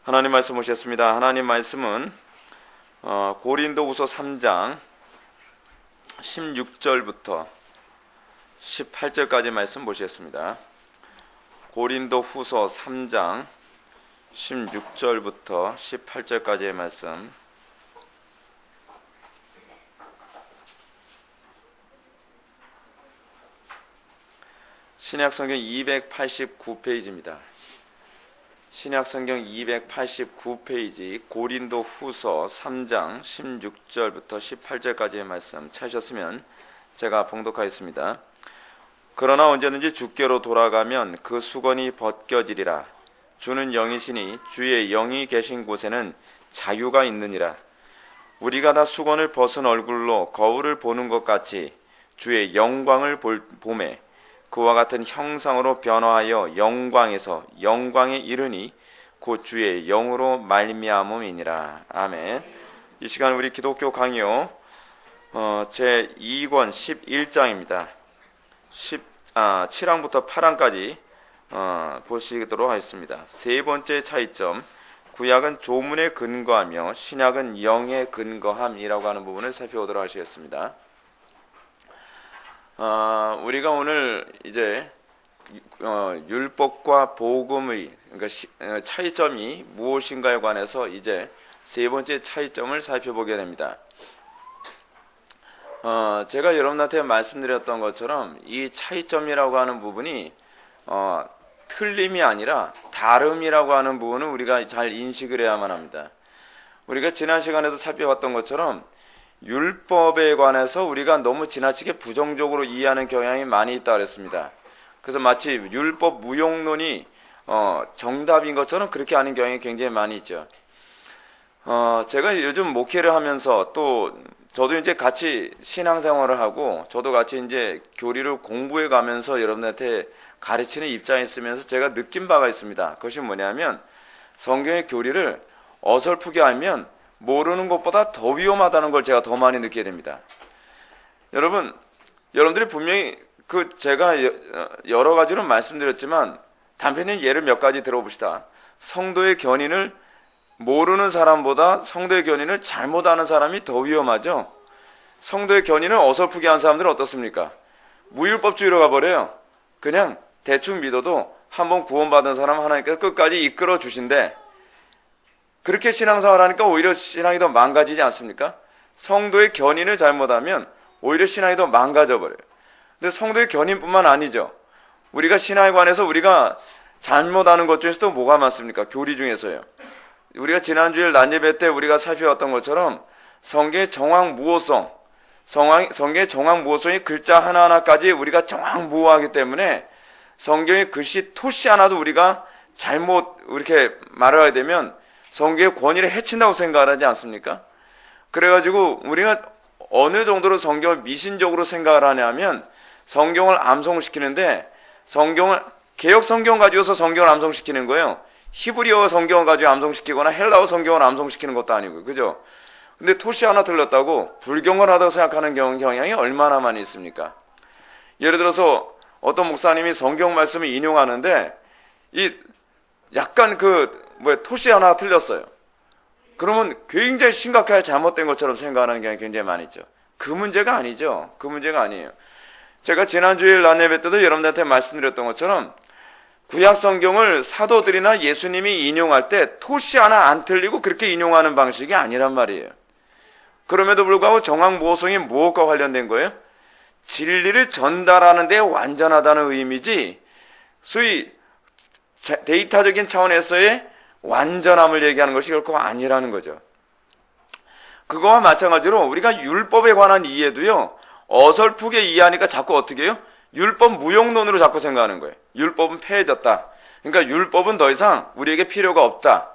하나님 말씀 보셨습니다. 하나님 말씀은 고린도후서 3장 16절부터 18절까지 말씀 보시겠습니다. 고린도후서 3장 16절부터 18절까지의 말씀. 신약성경 289페이지입니다. 신약성경 289페이지 고린도후서 3장 16절부터 18절까지의 말씀 찾으셨으면 제가 봉독하겠습니다. 그러나 언제든지 주께로 돌아가면 그 수건이 벗겨지리라. 주는 영이시니 주의 영이 계신 곳에는 자유가 있느니라. 우리가 다 수건을 벗은 얼굴로 거울을 보는 것 같이 주의 영광을 보매 그와 같은 형상으로 변화하여 영광에서 영광에 이르니 곧 주의 영으로 말미암음이니라. 아멘. 이 시간 우리 기독교 강요 제2권 11장입니다. 7항부터 8항까지 보시도록 하겠습니다. 세 번째 차이점, 구약은 조문에 근거하며 신약은 영에 근거함이라고 하는 부분을 살펴보도록 하시겠습니다. 우리가 오늘 이제 율법과 복음의 그러니까 차이점이 무엇인가에 관해서 이제 세 번째 차이점을 살펴보게 됩니다. 제가 여러분한테 말씀드렸던 것처럼 이 차이점이라고 하는 부분이 틀림이 아니라 다름이라고 하는 부분은 우리가 잘 인식을 해야만 합니다. 우리가 지난 시간에도 살펴봤던 것처럼 율법에 관해서 우리가 너무 지나치게 부정적으로 이해하는 경향이 많이 있다고 그랬습니다. 그래서 마치 율법 무용론이 정답인 것처럼 그렇게 하는 경향이 굉장히 많이 있죠. 제가 요즘 목회를 하면서 또 저도 이제 같이 신앙생활을 하고 저도 같이 이제 교리를 공부해 가면서 여러분한테 가르치는 입장에 있으면서 제가 느낀 바가 있습니다. 그것이 뭐냐면 성경의 교리를 어설프게 알면 모르는 것보다 더 위험하다는 걸 제가 더 많이 느끼게 됩니다. 여러분들이 분명히 제가 여러 가지로 말씀드렸지만 단편의 예를 몇 가지 들어봅시다. 성도의 견인을 모르는 사람보다 성도의 견인을 잘못하는 사람이 더 위험하죠. 성도의 견인을 어설프게 한 사람들은 어떻습니까? 무율법주의로 가버려요. 그냥 대충 믿어도 한번 구원받은 사람 하나님께서 끝까지 이끌어 주신대. 그렇게 신앙생활 하니까 오히려 신앙이 더 망가지지 않습니까? 성도의 견인을 잘못하면 오히려 신앙이 더 망가져버려요. 근데 성도의 견인뿐만 아니죠. 우리가 신앙에 관해서 우리가 잘못하는 것 중에서 또 뭐가 많습니까? 교리 중에서요. 우리가 지난주일 낮예배 때 우리가 살펴봤던 것처럼 성경의 정황무호성, 성경의 정황무호성이 글자 하나하나까지 우리가 정황무호하기 때문에 성경의 글씨 토시 하나도 우리가 잘못 이렇게 말해야 되면 성경의 권위를 해친다고 생각을 하지 않습니까? 그래가지고 우리가 어느 정도로 성경을 미신적으로 생각을 하냐면 성경을 암송시키는데 개역 성경 가지고서 성경을 암송시키는 거예요. 히브리어 성경을 가지고 암송시키거나 헬라어 성경을 암송시키는 것도 아니고요. 그죠? 근데 토시 하나 틀렸다고 불경건하다고 생각하는 경향이 얼마나 많이 있습니까? 예를 들어서 어떤 목사님이 성경 말씀을 인용하는데 약간 토시 하나 틀렸어요. 그러면 굉장히 심각하게 잘못된 것처럼 생각하는 경향이 굉장히 많이 있죠. 그 문제가 아니죠. 그 문제가 아니에요. 제가 지난주일 낮예배 때도 여러분들한테 말씀드렸던 것처럼 구약 성경을 사도들이나 예수님이 인용할 때 토시 하나 안 틀리고 그렇게 인용하는 방식이 아니란 말이에요. 그럼에도 불구하고 정황무호성이 무엇과 관련된 거예요? 진리를 전달하는 데 완전하다는 의미지 소위 데이터적인 차원에서의 완전함을 얘기하는 것이 결코 아니라는 거죠. 그거와 마찬가지로 우리가 율법에 관한 이해도요, 어설프게 이해하니까 자꾸 어떻게 해요? 율법 무용론으로 자꾸 생각하는 거예요. 율법은 폐해졌다. 그러니까 율법은 더 이상 우리에게 필요가 없다.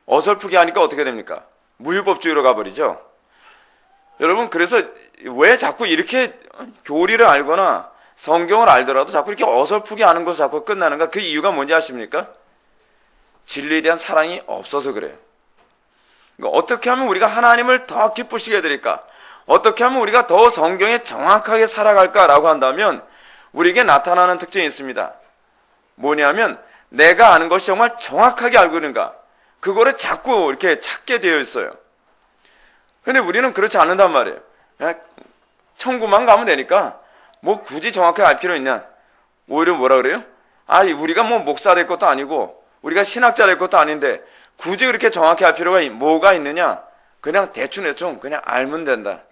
어설프게 하니까 어떻게 됩니까? 무율법주의로 가버리죠. 여러분, 그래서 왜 자꾸 이렇게 교리를 알거나 성경을 알더라도 자꾸 이렇게 어설프게 하는 것을 자꾸 끝나는가? 그 이유가 뭔지 아십니까? 진리에 대한 사랑이 없어서 그래요. 그러니까 어떻게 하면 우리가 하나님을 더 기쁘시게 해드릴까? 어떻게 하면 우리가 더 성경에 정확하게 살아갈까라고 한다면 우리에게 나타나는 특징이 있습니다. 뭐냐면 내가 아는 것이 정말 정확하게 알고 있는가? 그거를 자꾸 이렇게 찾게 되어 있어요. 근데 우리는 그렇지 않는단 말이에요. 그냥 천국만 가면 되니까 뭐 굳이 정확하게 알 필요 있냐. 오히려 뭐라 그래요? 우리가 뭐 목사 될 것도 아니고 우리가 신학자 될 것도 아닌데 굳이 그렇게 정확히 알 필요가 뭐가 있느냐. 그냥 대충 그냥 알면 된다.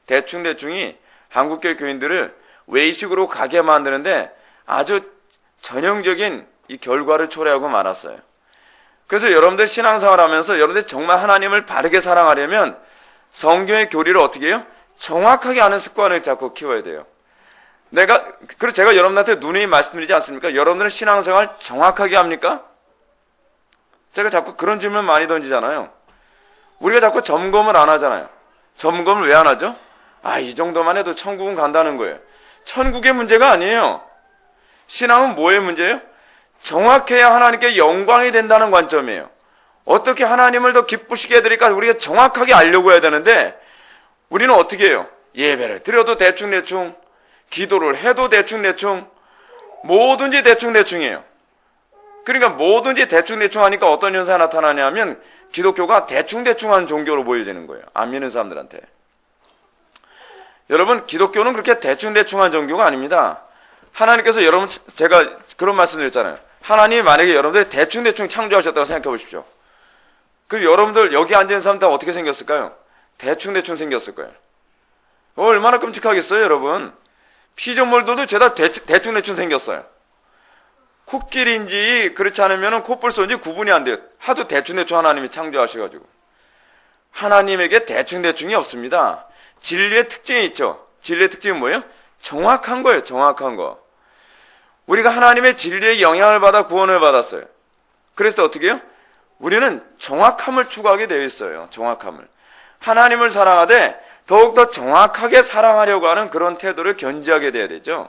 대충이 한국교회 교인들을 외식으로 가게 만드는데 아주 전형적인 이 결과를 초래하고 말았어요. 그래서 여러분들 신앙생활 하면서 여러분들 정말 하나님을 바르게 사랑하려면 성경의 교리를 어떻게 해요? 정확하게 아는 습관을 자꾸 키워야 돼요. 그래서 제가 여러분한테 누누이 말씀드리지 않습니까? 여러분들은 신앙생활 정확하게 합니까? 제가 자꾸 그런 질문 많이 던지잖아요. 우리가 자꾸 점검을 안 하잖아요. 점검을 왜 안 하죠? 이 정도만 해도 천국은 간다는 거예요. 천국의 문제가 아니에요. 신앙은 뭐의 문제예요? 정확해야 하나님께 영광이 된다는 관점이에요. 어떻게 하나님을 더 기쁘시게 해드릴까? 우리가 정확하게 알려고 해야 되는데 우리는 어떻게 해요? 예배를 드려도 대충, 기도를 해도 대충, 뭐든지 대충이에요. 그러니까 뭐든지 대충 하니까 어떤 현상이 나타나냐면 기독교가 대충한 종교로 보여지는 거예요. 안 믿는 사람들한테. 여러분, 기독교는 그렇게 대충한 종교가 아닙니다. 하나님께서 제가 그런 말씀 드렸잖아요. 하나님이 만약에 여러분들이 대충 창조하셨다고 생각해 보십시오. 그리고 여러분들 여기 앉아있는 사람 다 어떻게 생겼을까요? 대충 생겼을 거예요. 얼마나 끔찍하겠어요, 여러분. 피조물들도 죄다 대충 생겼어요. 코끼리인지 그렇지 않으면 콧불소인지 구분이 안 돼요. 하도 대충 하나님이 창조하셔가지고. 하나님에게 대충이 없습니다. 진리의 특징이 있죠. 진리의 특징은 뭐예요? 정확한 거예요. 정확한 거. 우리가 하나님의 진리의 영향을 받아 구원을 받았어요. 그래서 어떻게 해요? 우리는 정확함을 추구하게 되어 있어요. 정확함을. 하나님을 사랑하되 더욱더 정확하게 사랑하려고 하는 그런 태도를 견지하게 돼야 되죠.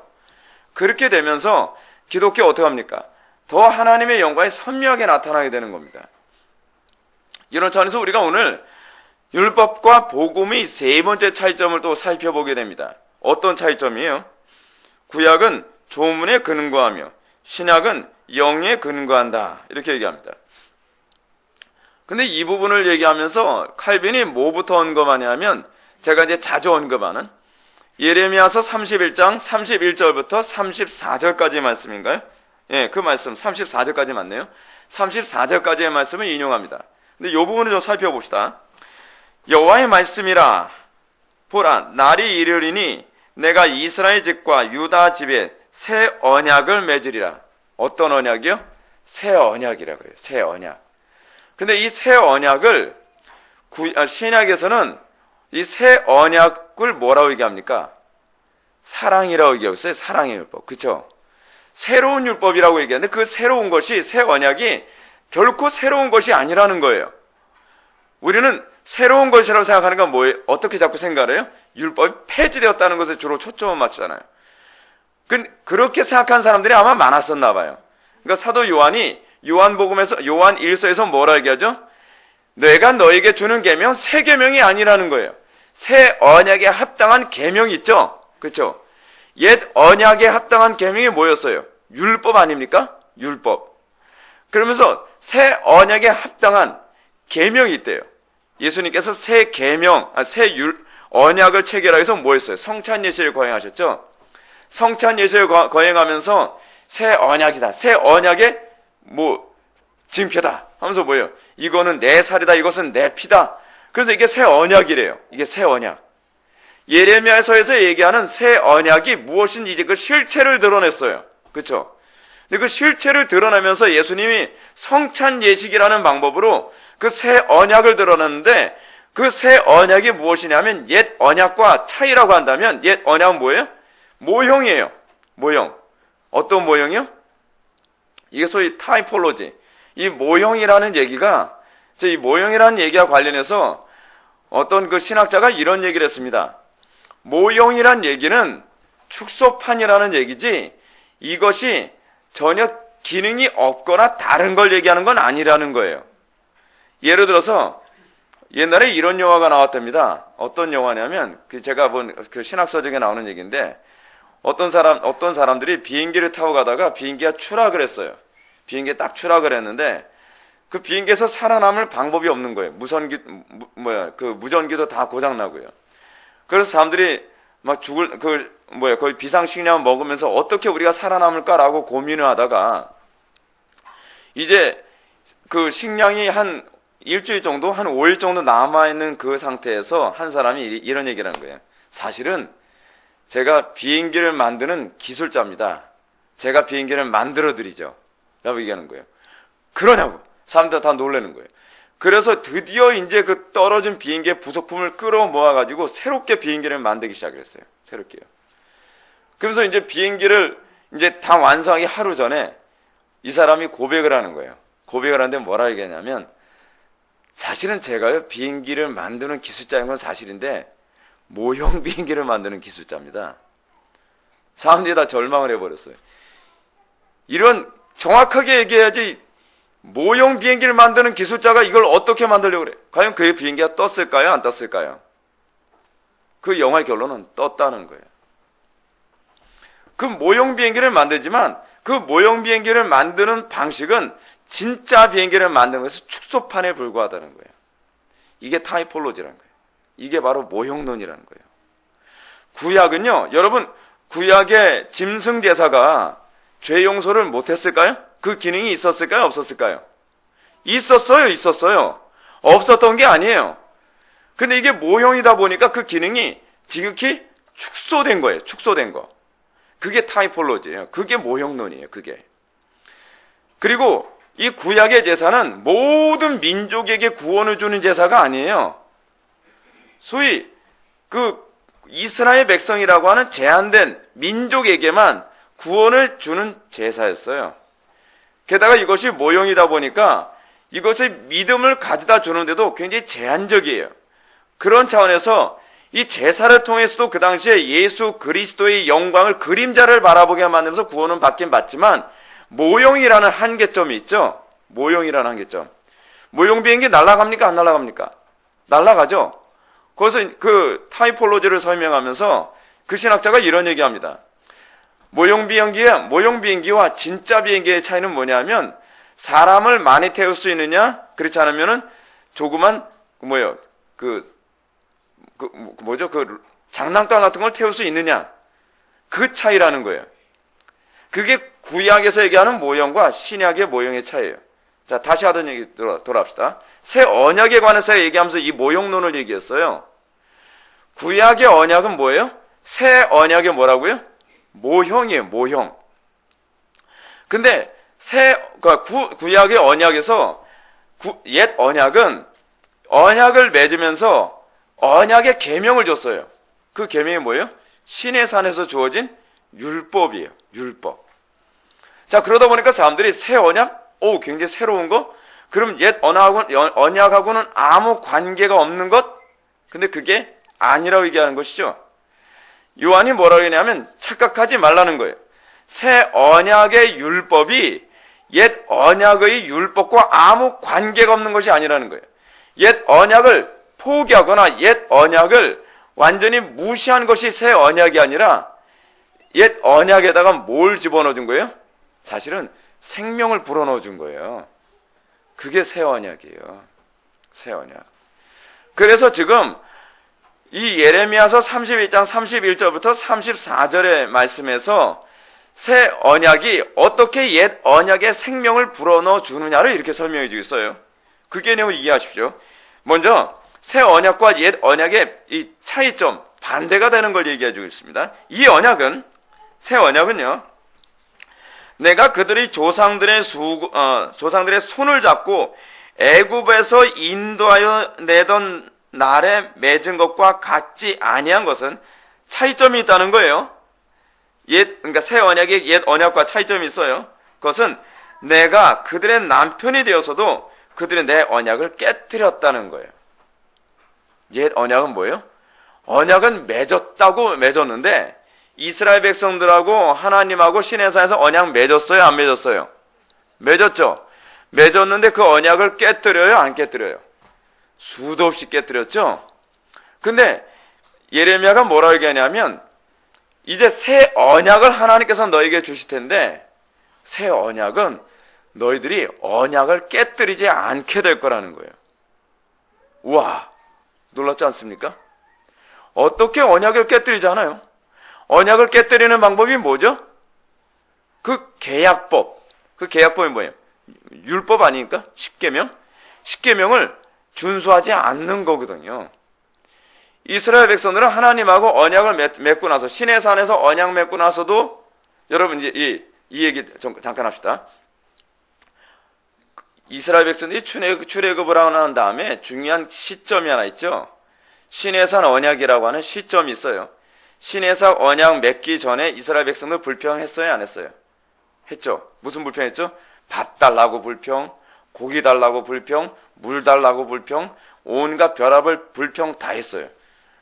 그렇게 되면서 기독교 어떻게 합니까? 더 하나님의 영광이 선명하게 나타나게 되는 겁니다. 이런 차원에서 우리가 오늘 율법과 복음의 세 번째 차이점을 또 살펴보게 됩니다. 어떤 차이점이에요? 구약은 조문에 근거하며 신약은 영에 근거한다. 이렇게 얘기합니다. 근데 이 부분을 얘기하면서 칼빈이 뭐부터 언급하냐면 제가 이제 자주 언급하는 예레미야서 31장 31절부터 34절까지의 말씀인가요? 예, 그 말씀 34절까지 맞네요. 34절까지의 말씀을 인용합니다. 근데 이 부분을 좀 살펴봅시다. 여호와의 말씀이라 보라 날이 이르리니 내가 이스라엘 집과 유다 집에 새 언약을 맺으리라. 어떤 언약이요? 새 언약이라 그래요. 새 언약. 근데 이 새 언약을 신약에서는 이 새 언약을 뭐라고 얘기합니까? 사랑이라고 얘기하고 있어요. 사랑의 율법. 그쵸? 새로운 율법이라고 얘기하는데 그 새로운 것이 새 언약이 결코 새로운 것이 아니라는 거예요. 우리는 새로운 것이라고 생각하는 건 뭐예요? 어떻게 자꾸 생각을 해요? 율법이 폐지되었다는 것에 주로 초점을 맞추잖아요. 그렇게 생각한 사람들이 아마 많았었나 봐요. 그러니까 사도 요한이 요한복음에서 요한 1서에서 뭐라 얘기하죠? 내가 너에게 주는 계명 새 계명이 아니라는 거예요. 새 언약에 합당한 계명이 있죠. 그렇죠? 옛 언약에 합당한 계명이 뭐였어요? 율법 아닙니까? 율법. 그러면서 새 언약에 합당한 계명이 있대요. 예수님께서 새 계명, 새 언약을 체결하여서 뭐 했어요? 성찬 예식을 거행하셨죠? 성찬 예식을 거행하면서 새 언약이다. 새 언약의 징표다. 하면서 뭐예요? 이거는 내 살이다. 이것은 내 피다. 그래서 이게 새 언약이래요. 이게 새 언약. 예레미야서에서 얘기하는 새 언약이 무엇인지 이제 그 실체를 드러냈어요. 그렇죠? 근데 그 실체를 드러내면서 예수님이 성찬 예식이라는 방법으로 그 새 언약을 드러냈는데 그 새 언약이 무엇이냐면 옛 언약과 차이라고 한다면 옛 언약은 뭐예요? 모형이에요. 모형. 어떤 모형이요? 이게 소위 타이폴로지. 이 모형이라는 얘기가 이 모형이라는 얘기와 관련해서 어떤 그 신학자가 이런 얘기를 했습니다. 모형이란 얘기는 축소판이라는 얘기지 이것이 전혀 기능이 없거나 다른 걸 얘기하는 건 아니라는 거예요. 예를 들어서 옛날에 이런 영화가 나왔답니다. 어떤 영화냐면 제가 본 그 신학서적에 나오는 얘기인데 어떤 사람들이 비행기를 타고 가다가 비행기가 추락을 했어요. 비행기가 딱 추락을 했는데 그 비행기에서 살아남을 방법이 없는 거예요. 무전기도 다 고장나고요. 그래서 사람들이 막 거의 비상식량 먹으면서 어떻게 우리가 살아남을까라고 고민을 하다가 이제 그 식량이 한 일주일 정도, 한 5일 정도 남아있는 그 상태에서 한 사람이 이런 얘기를 하는 거예요. 사실은 제가 비행기를 만드는 기술자입니다. 제가 비행기를 만들어 드리죠. 라고 얘기하는 거예요. 그러냐고. 사람들 다 놀라는 거예요. 그래서 드디어 이제 그 떨어진 비행기의 부속품을 끌어 모아가지고 새롭게 비행기를 만들기 시작했어요. 새롭게요. 그러면서 이제 비행기를 이제 다 완성하기 하루 전에 이 사람이 고백을 하는 거예요. 고백을 하는데 뭐라 얘기하냐면, 사실은 제가요, 비행기를 만드는 기술자인 건 사실인데, 모형 비행기를 만드는 기술자입니다. 사람들이 다 절망을 해버렸어요. 이런, 정확하게 얘기해야지, 모형 비행기를 만드는 기술자가 이걸 어떻게 만들려고 그래? 과연 그 비행기가 떴을까요? 안 떴을까요? 그 영화의 결론은 떴다는 거예요. 그 모형 비행기를 만들지만 그 모형 비행기를 만드는 방식은 진짜 비행기를 만드는 것에서 축소판에 불과하다는 거예요. 이게 타이폴로지라는 거예요. 이게 바로 모형론이라는 거예요. 구약은요, 여러분, 구약의 짐승 제사가 죄 용서를 못했을까요? 그 기능이 있었을까요? 없었을까요? 있었어요. 없었던 게 아니에요. 근데 이게 모형이다 보니까 그 기능이 지극히 축소된 거예요. 축소된 거. 그게 타이폴로지예요. 그게 모형론이에요. 그게. 그리고 이 구약의 제사는 모든 민족에게 구원을 주는 제사가 아니에요. 소위 그 이스라엘 백성이라고 하는 제한된 민족에게만 구원을 주는 제사였어요. 게다가 이것이 모형이다 보니까 이것의 믿음을 가져다 주는데도 굉장히 제한적이에요. 그런 차원에서 이 제사를 통해서도 그 당시에 예수 그리스도의 영광을, 그림자를 바라보게 만들면서 구원은 받긴 받지만 모형이라는 한계점이 있죠. 모형이라는 한계점. 모형 비행기 날아갑니까? 안 날아갑니까? 날아가죠. 거기서 그 타이폴로지를 설명하면서 그 신학자가 이런 얘기합니다. 모형 비행기와 진짜 비행기의 차이는 뭐냐면, 사람을 많이 태울 수 있느냐, 그렇지 않으면은 조그만 장난감 같은 걸 태울 수 있느냐, 그 차이라는 거예요. 그게 구약에서 얘기하는 모형과 신약의 모형의 차이예요. 자, 다시 하던 얘기 돌아갑시다. 새 언약에 관해서 얘기하면서 이 모형론을 얘기했어요. 구약의 언약은 뭐예요? 새 언약이 뭐라고요? 모형이에요, 모형. 근데 구약의 언약에서 옛 언약은 언약을 맺으면서 언약의 계명을 줬어요. 그 계명이 뭐예요? 신의 산에서 주어진 율법이에요. 율법. 자, 그러다 보니까 사람들이 새 언약? 굉장히 새로운 거? 그럼 옛 언약하고는 아무 관계가 없는 것? 근데 그게 아니라고 얘기하는 것이죠. 요한이 뭐라고 했냐면 착각하지 말라는 거예요. 새 언약의 율법이 옛 언약의 율법과 아무 관계가 없는 것이 아니라는 거예요. 옛 언약을 포기하거나 옛 언약을 완전히 무시한 것이 새 언약이 아니라 옛 언약에다가 뭘 집어넣어 준 거예요? 사실은 생명을 불어넣어 준 거예요. 그게 새 언약이에요. 새 언약. 그래서 지금 이 예레미야서 31장 31절부터 34절의 말씀에서 새 언약이 어떻게 옛 언약에 생명을 불어넣어 주느냐를 이렇게 설명해 주고 있어요. 그 개념을 이해하십시오. 먼저 새 언약과 옛 언약의 이 차이점, 반대가 되는 걸 얘기해 주고 있습니다. 새 언약은요, 내가 그들이 조상들의 손을 잡고 애굽에서 인도하여 내던 날에 맺은 것과 같지 아니한 것은 차이점이 있다는 거예요. 그러니까 새 언약의 옛 언약과 차이점이 있어요. 그것은 내가 그들의 남편이 되어서도 그들의 내 언약을 깨뜨렸다는 거예요. 옛 언약은 뭐예요? 언약은 맺었는데 이스라엘 백성들하고 하나님하고 시내산에서 언약 맺었어요? 안 맺었어요? 맺었죠. 맺었는데 그 언약을 깨뜨려요? 안 깨뜨려요? 수도 없이 깨뜨렸죠. 근데 예레미야가 뭐라고 얘기하냐면 이제 새 언약을 하나님께서 너에게 주실 텐데 새 언약은 너희들이 언약을 깨뜨리지 않게 될 거라는 거예요. 우와, 놀랍지 않습니까? 어떻게 언약을 깨뜨리지 않아요? 언약을 깨뜨리는 방법이 뭐죠? 그 계약법. 그 계약법이 뭐예요? 율법 아닙니까? 십계명? 십계명을 준수하지 않는 거거든요. 이스라엘 백성들은 하나님하고 언약을 맺고 나서, 시내산에서 언약 맺고 나서도, 여러분 이제 이 얘기 잠깐 합시다. 이스라엘 백성들이 출애굽을 하고 난 다음에 중요한 시점이 하나 있죠. 시내산 언약이라고 하는 시점이 있어요. 시내산 언약 맺기 전에 이스라엘 백성들 불평했어요, 안 했어요? 했죠. 무슨 불평했죠? 밥 달라고 불평, 고기 달라고 불평, 물 달라고 불평, 온갖 별합을 불평 다 했어요.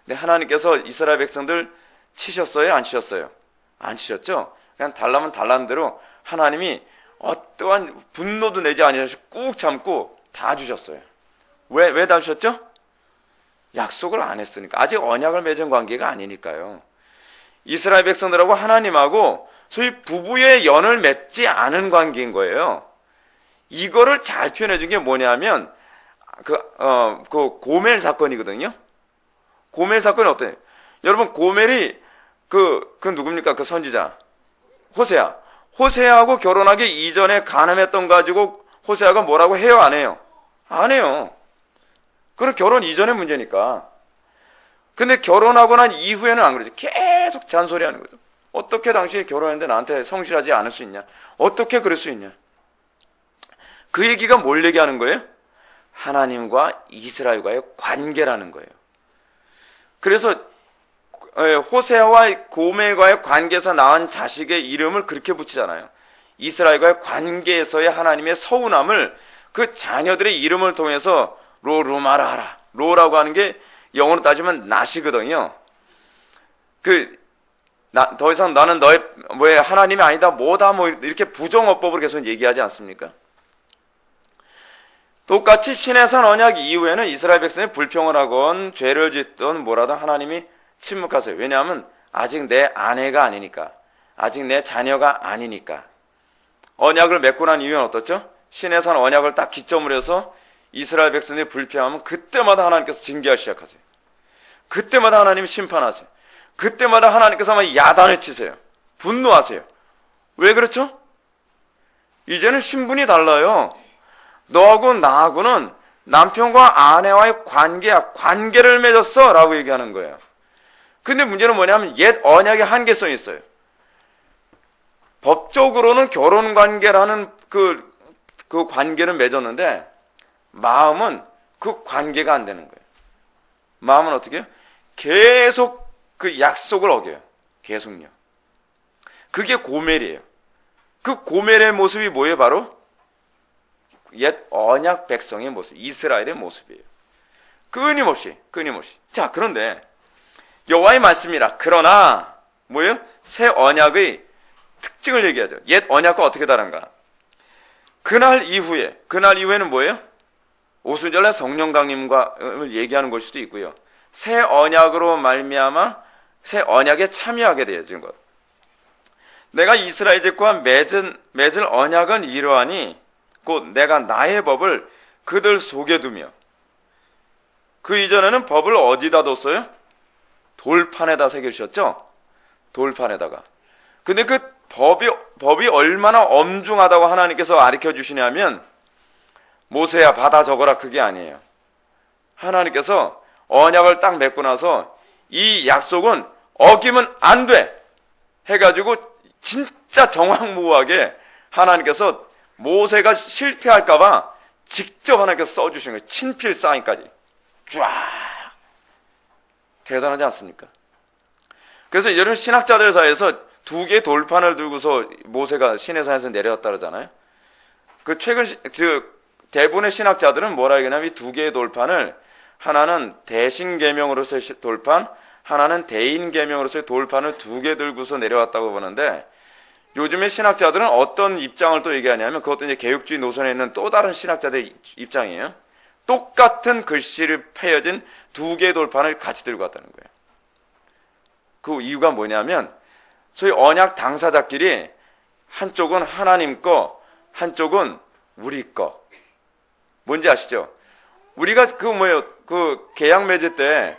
근데 하나님께서 이스라엘 백성들 치셨어요, 안 치셨어요? 안 치셨죠? 그냥 달라면 달라는 대로 하나님이 어떠한 분노도 내지 아니하시고 꾹 참고 다 주셨어요. 왜 다 주셨죠? 약속을 안 했으니까. 아직 언약을 맺은 관계가 아니니까요. 이스라엘 백성들하고 하나님하고 소위 부부의 연을 맺지 않은 관계인 거예요. 이거를 잘 표현해 준 게 뭐냐면 그 고멜 사건이거든요. 고멜 사건이 어때요? 여러분, 고멜이 그 누굽니까? 그 선지자 호세아. 호세아하고 결혼하기 이전에 간음했던 가지고 호세아가 뭐라고 해요, 안 해요? 안 해요. 그건 결혼 이전의 문제니까. 근데 결혼하고 난 이후에는 안 그러죠. 계속 잔소리하는 거죠. 어떻게 당신이 결혼했는데 나한테 성실하지 않을 수 있냐? 어떻게 그럴 수 있냐? 그 얘기가 뭘 얘기하는 거예요? 하나님과 이스라엘과의 관계라는 거예요. 그래서 호세아와 고멜과의 관계에서 낳은 자식의 이름을 그렇게 붙이잖아요. 이스라엘과의 관계에서의 하나님의 서운함을 그 자녀들의 이름을 통해서 로루마라 하라. 로라고 하는 게 영어로 따지면 낫이거든요. 더 이상 나는 너의 하나님이 아니다, 뭐다, 이렇게 부정어법으로 계속 얘기하지 않습니까? 똑같이 시내산 언약 이후에는 이스라엘 백성이 불평을 하건 죄를 짓던 뭐라도 하나님이 침묵하세요. 왜냐하면 아직 내 아내가 아니니까, 아직 내 자녀가 아니니까. 언약을 맺고 난 이후에는 어떻죠? 시내산 언약을 딱 기점으로 해서 이스라엘 백성들이 불평하면 그때마다 하나님께서 징계하기 시작하세요. 그때마다 하나님이 심판하세요. 그때마다 하나님께서 아마 야단을 치세요. 분노하세요. 왜 그렇죠? 이제는 신분이 달라요. 너하고 나하고는 남편과 아내와의 관계를 맺었어 라고 얘기하는 거예요. 근데 문제는 뭐냐면 옛 언약의 한계성이 있어요. 법적으로는 결혼관계라는 그 관계를 맺었는데 마음은 그 관계가 안 되는 거예요. 마음은 어떻게 해요? 계속 그 약속을 어겨요. 계속요. 그게 고멜이에요. 그 고멜의 모습이 뭐예요? 바로 옛 언약 백성의 모습, 이스라엘의 모습이에요. 끊임없이. 자, 그런데 여호와의 말씀이라. 그러나 뭐예요? 새 언약의 특징을 얘기하죠. 옛 언약과 어떻게 다른가? 그날 이후에는 뭐예요? 오순절날 성령 강림을 얘기하는 걸 수도 있고요. 새 언약으로 말미암아 새 언약에 참여하게 되어진 것. 내가 이스라엘 집과 맺을 언약은 이러하니 곧 내가 나의 법을 그들 속에 두며. 그 이전에는 법을 어디다 뒀어요? 돌판에다 새겨주셨죠? 돌판에다가. 근데 그 법이 얼마나 엄중하다고 하나님께서 가르쳐 주시냐면 모세야 받아 적어라, 그게 아니에요. 하나님께서 언약을 딱 맺고 나서 이 약속은 어기면 안 돼 해가지고 진짜 정확무후하게 하나님께서 모세가 실패할까봐 직접 하나님께서 써주신 거예요. 친필 사인까지 쫙. 대단하지 않습니까? 그래서 이런 신학자들 사이에서 두 개의 돌판을 들고서 모세가 시내산에서 내려왔다 그러잖아요. 그 최근 대부분의 신학자들은 뭐라 얘기하냐면 이 두 개의 돌판을 하나는 대신 계명으로서의 돌판, 하나는 대인 계명으로서의 돌판을 두 개 들고서 내려왔다고 보는데, 요즘의 신학자들은 어떤 입장을 또 얘기하냐면 그것도 이제 개혁주의 노선에 있는 또 다른 신학자들의 입장이에요. 똑같은 글씨를 패여진 두 개의 돌판을 같이 들고 왔다는 거예요. 그 이유가 뭐냐면 소위 언약 당사자끼리 한쪽은 하나님 거, 한쪽은 우리 거. 뭔지 아시죠? 우리가 그 계약 맺을 때,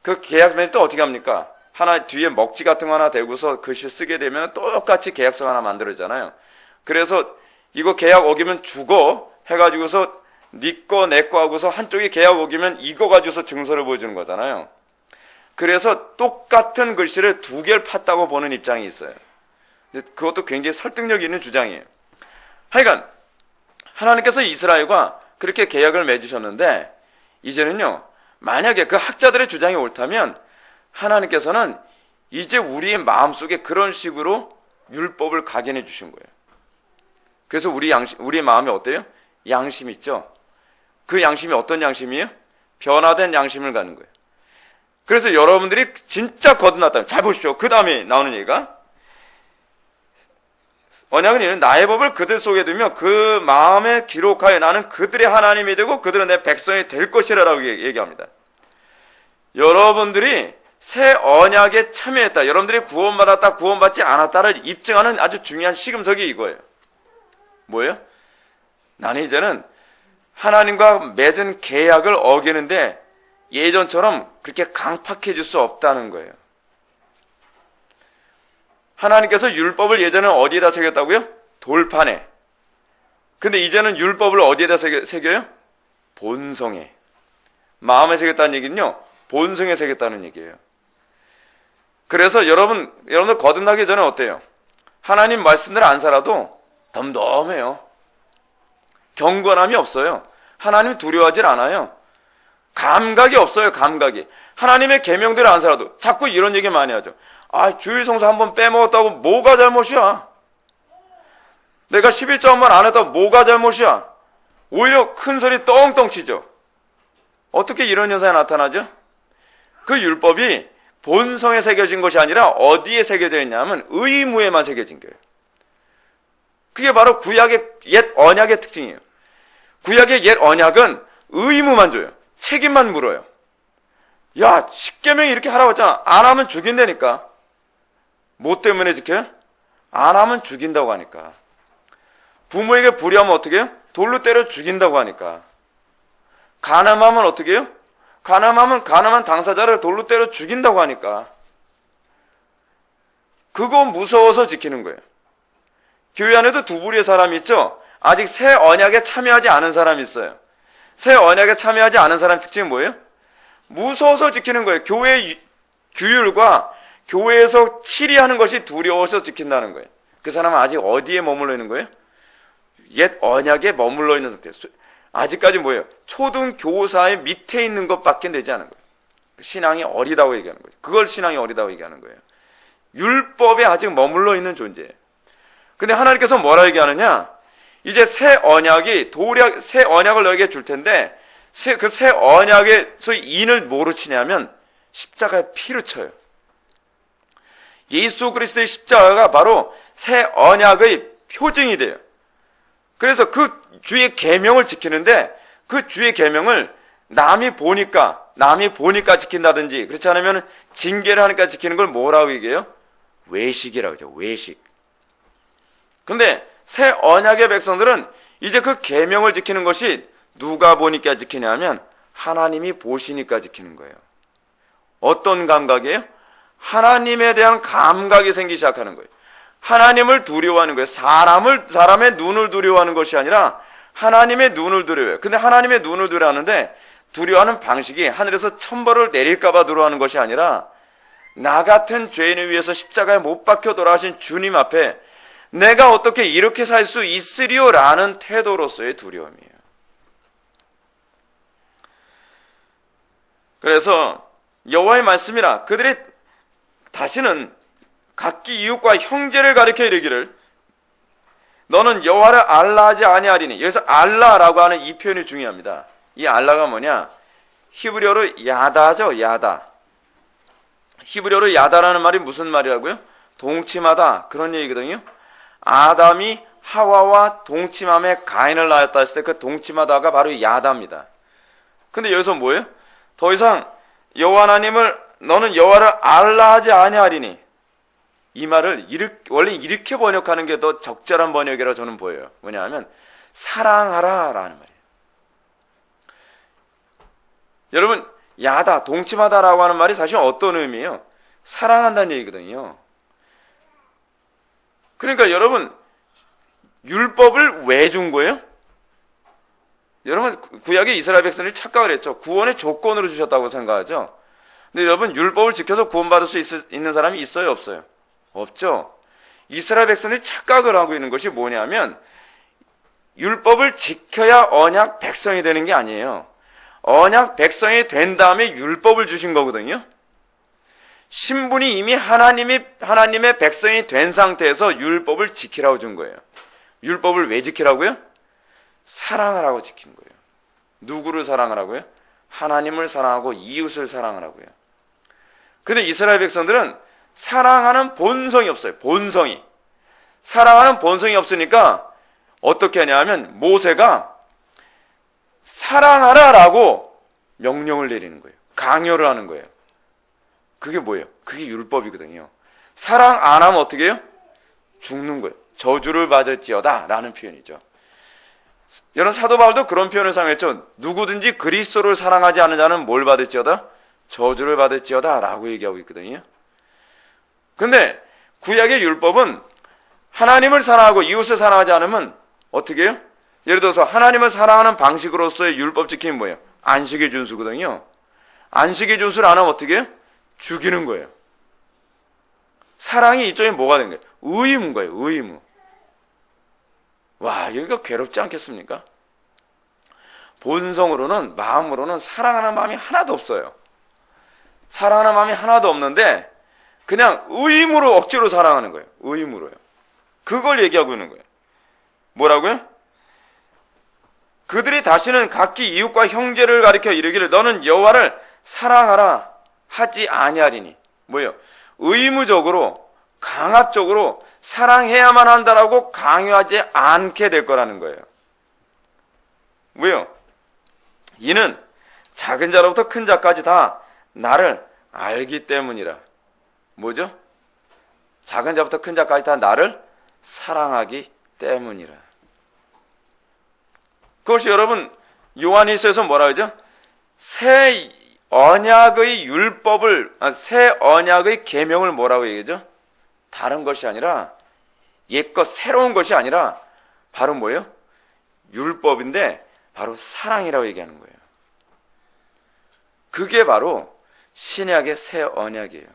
그 계약 맺을 때 어떻게 합니까? 하나 뒤에 먹지 같은 거 하나 대고서 글씨 쓰게 되면 똑같이 계약서 하나 만들어잖아요. 그래서 이거 계약 어기면 죽어 해가지고서 네 거 내 거 하고서 한쪽이 계약 어기면 이거 가지고서 증서를 보여주는 거잖아요. 그래서 똑같은 글씨를 두 개를 팠다고 보는 입장이 있어요. 근데 그것도 굉장히 설득력 있는 주장이에요. 하여간 하나님께서 이스라엘과 그렇게 계약을 맺으셨는데 이제는요, 만약에 그 학자들의 주장이 옳다면 하나님께서는 이제 우리의 마음속에 그런 식으로 율법을 각인해 주신 거예요. 그래서 우리의 마음이 어때요? 양심 있죠? 그 양심이 어떤 양심이에요? 변화된 양심을 가는 거예요. 그래서 여러분들이 진짜 거듭났다면, 잘 보십시오. 그 다음에 나오는 얘기가, 언약은 이는 나의 법을 그들 속에 두며 그 마음에 기록하여 나는 그들의 하나님이 되고 그들은 내 백성이 될 것이라고 얘기합니다. 여러분들이 새 언약에 참여했다, 여러분들이 구원받았다, 구원받지 않았다를 입증하는 아주 중요한 시금석이 이거예요. 뭐예요? 나는 이제는 하나님과 맺은 계약을 어기는데 예전처럼 그렇게 강팍해질 수 없다는 거예요. 하나님께서 율법을 예전에는 어디에다 새겼다고요? 돌판에. 근데 이제는 율법을 어디에다 새겨요? 본성에. 마음에 새겼다는 얘기는요, 본성에 새겼다는 얘기예요. 그래서 여러분들 거듭나기 전에 어때요? 하나님 말씀대로 안 살아도 덤덤해요. 경건함이 없어요. 하나님 두려워하질 않아요. 감각이 없어요, 감각이. 하나님의 계명대로 안 살아도 자꾸 이런 얘기 많이 하죠. 아, 주일 성수 한번 빼먹었다고 뭐가 잘못이야? 내가 11조 한 번 안 했다고 뭐가 잘못이야? 오히려 큰 소리 떵떵 치죠. 어떻게 이런 현상이 나타나죠? 그 율법이 본성에 새겨진 것이 아니라 어디에 새겨져 있냐면 의무에만 새겨진 거예요. 그게 바로 구약의 옛 언약의 특징이에요. 구약의 옛 언약은 의무만 줘요. 책임만 물어요. 야, 십계명이 이렇게 하라고 했잖아. 안 하면 죽인다니까. 뭐 때문에 지켜요? 안 하면 죽인다고 하니까. 부모에게 불의하면 어떻게 해요? 돌로 때려 죽인다고 하니까. 간음하면 어떻게 해요? 간음하면 간음한 당사자를 돌로 때려 죽인다고 하니까. 그거 무서워서 지키는 거예요. 교회 안에도 두 부류의 사람이 있죠. 아직 새 언약에 참여하지 않은 사람이 있어요. 새 언약에 참여하지 않은 사람의 특징은 뭐예요? 무서워서 지키는 거예요. 교회 규율과 교회에서 치리하는 것이 두려워서 지킨다는 거예요. 그 사람은 아직 어디에 머물러 있는 거예요? 옛 언약에 머물러 있는 상태예요. 아직까지 뭐예요? 초등교사의 밑에 있는 것밖에 되지 않은 거예요. 신앙이 어리다고 얘기하는 거예요. 그걸 신앙이 어리다고 얘기하는 거예요. 율법에 아직 머물러 있는 존재예요. 근데 하나님께서 뭐라 얘기하느냐? 이제 새 언약을 너에게 줄 텐데, 그 새 언약에서 인을 뭐로 치냐면, 십자가에 피로 쳐요. 예수 그리스도의 십자가가 바로 새 언약의 표징이 돼요. 그래서 그 주의 계명을 지키는데, 그 주의 계명을 남이 보니까 지킨다든지, 그렇지 않으면 징계를 하니까 지키는 걸 뭐라고 얘기해요? 외식이라고 하죠. 외식. 근데 새 언약의 백성들은 이제 그 계명을 지키는 것이 누가 보니까 지키냐면 하나님이 보시니까 지키는 거예요. 어떤 감각이에요? 하나님에 대한 감각이 생기기 시작하는 거예요. 하나님을 두려워하는 거예요. 사람의 눈을 두려워하는 것이 아니라 하나님의 눈을 두려워해요. 근데 하나님의 눈을 두려워하는데 두려워하는 방식이 하늘에서 천벌을 내릴까봐 두려워하는 것이 아니라 나 같은 죄인을 위해서 십자가에 못 박혀 돌아가신 주님 앞에 내가 어떻게 이렇게 살 수 있으리요라는 태도로서의 두려움이에요. 그래서 여호와의 말씀이라 그들이 다시는 각기 이웃과 형제를 가리켜 이르기를 너는 여호와를 알라하지 아니하리니. 여기서 알라라고 하는 이 표현이 중요합니다. 이 알라가 뭐냐? 히브리어로 야다죠. 야다. 히브리어로 야다라는 말이 무슨 말이라고요? 동침하다, 그런 얘기거든요. 아담이 하와와 동침함에 가인을 낳았다 했을 때 그 동침하다가 바로 야다입니다. 근데 여기서 뭐예요? 더 이상 여호와 하나님을 너는 여호와를 알라하지 아니하리니. 이 말을 원래 이렇게 번역하는 게 더 적절한 번역이라고 저는 보여요. 뭐냐면 사랑하라라는 말이에요. 여러분, 야다, 동침하다라고 하는 말이 사실 어떤 의미예요? 사랑한다는 얘기거든요. 그러니까 여러분, 율법을 왜 준 거예요? 여러분, 구약의 이스라엘 백성들이 착각을 했죠. 구원의 조건으로 주셨다고 생각하죠. 근데 여러분, 율법을 지켜서 구원받을 수 있는 사람이 있어요, 없어요? 없죠. 이스라엘 백성들이 착각을 하고 있는 것이 뭐냐면 율법을 지켜야 언약 백성이 되는 게 아니에요. 언약 백성이 된 다음에 율법을 주신 거거든요. 신분이 이미 하나님의 백성이 된 상태에서 율법을 지키라고 준 거예요. 율법을 왜 지키라고요? 사랑하라고 지킨 거예요. 누구를 사랑하라고요? 하나님을 사랑하고 이웃을 사랑하라고요. 근데 이스라엘 백성들은 사랑하는 본성이 없어요. 본성이. 사랑하는 본성이 없으니까 어떻게 하냐면 모세가 사랑하라라고 명령을 내리는 거예요. 강요를 하는 거예요. 그게 뭐예요? 그게 율법이거든요. 사랑 안 하면 어떻게 해요? 죽는 거예요. 저주를 받을지어다 라는 표현이죠. 여러분, 사도 바울도 그런 표현을 사용했죠. 누구든지 그리스도를 사랑하지 않는 자는 뭘 받을지어다? 저주를 받을지어다 라고 얘기하고 있거든요. 근데 구약의 율법은 하나님을 사랑하고 이웃을 사랑하지 않으면 어떻게 해요? 예를 들어서 하나님을 사랑하는 방식으로서의 율법 지킴이 뭐예요? 안식의 준수거든요. 안식의 준수를 안 하면 어떻게 해요? 죽이는 거예요. 사랑이 이쪽에 뭐가 된 거예요? 의무인 거예요. 의무. 와, 여기가 괴롭지 않겠습니까? 본성으로는, 마음으로는 사랑하는 마음이 하나도 없어요. 사랑하는 마음이 하나도 없는데 그냥 의무로 억지로 사랑하는 거예요. 의무로요. 그걸 얘기하고 있는 거예요. 뭐라고요? 그들이 다시는 각기 이웃과 형제를 가리켜 이르기를 너는 여호와를 사랑하라 하지 아니하리니. 뭐예요? 의무적으로 강압적으로 사랑해야만 한다라고 강요하지 않게 될 거라는 거예요. 왜요? 이는 작은 자로부터 큰 자까지 다 나를 알기 때문이라. 뭐죠? 작은 자부터 큰 자까지 다 나를 사랑하기 때문이라. 그것이 여러분 요한일서에서 뭐라 하죠? 새 언약의 율법을, 새 언약의 계명을 뭐라고 얘기하죠? 다른 것이 아니라 옛것 새로운 것이 아니라 바로 뭐예요? 율법인데 바로 사랑이라고 얘기하는 거예요. 그게 바로 신약의 새 언약이에요.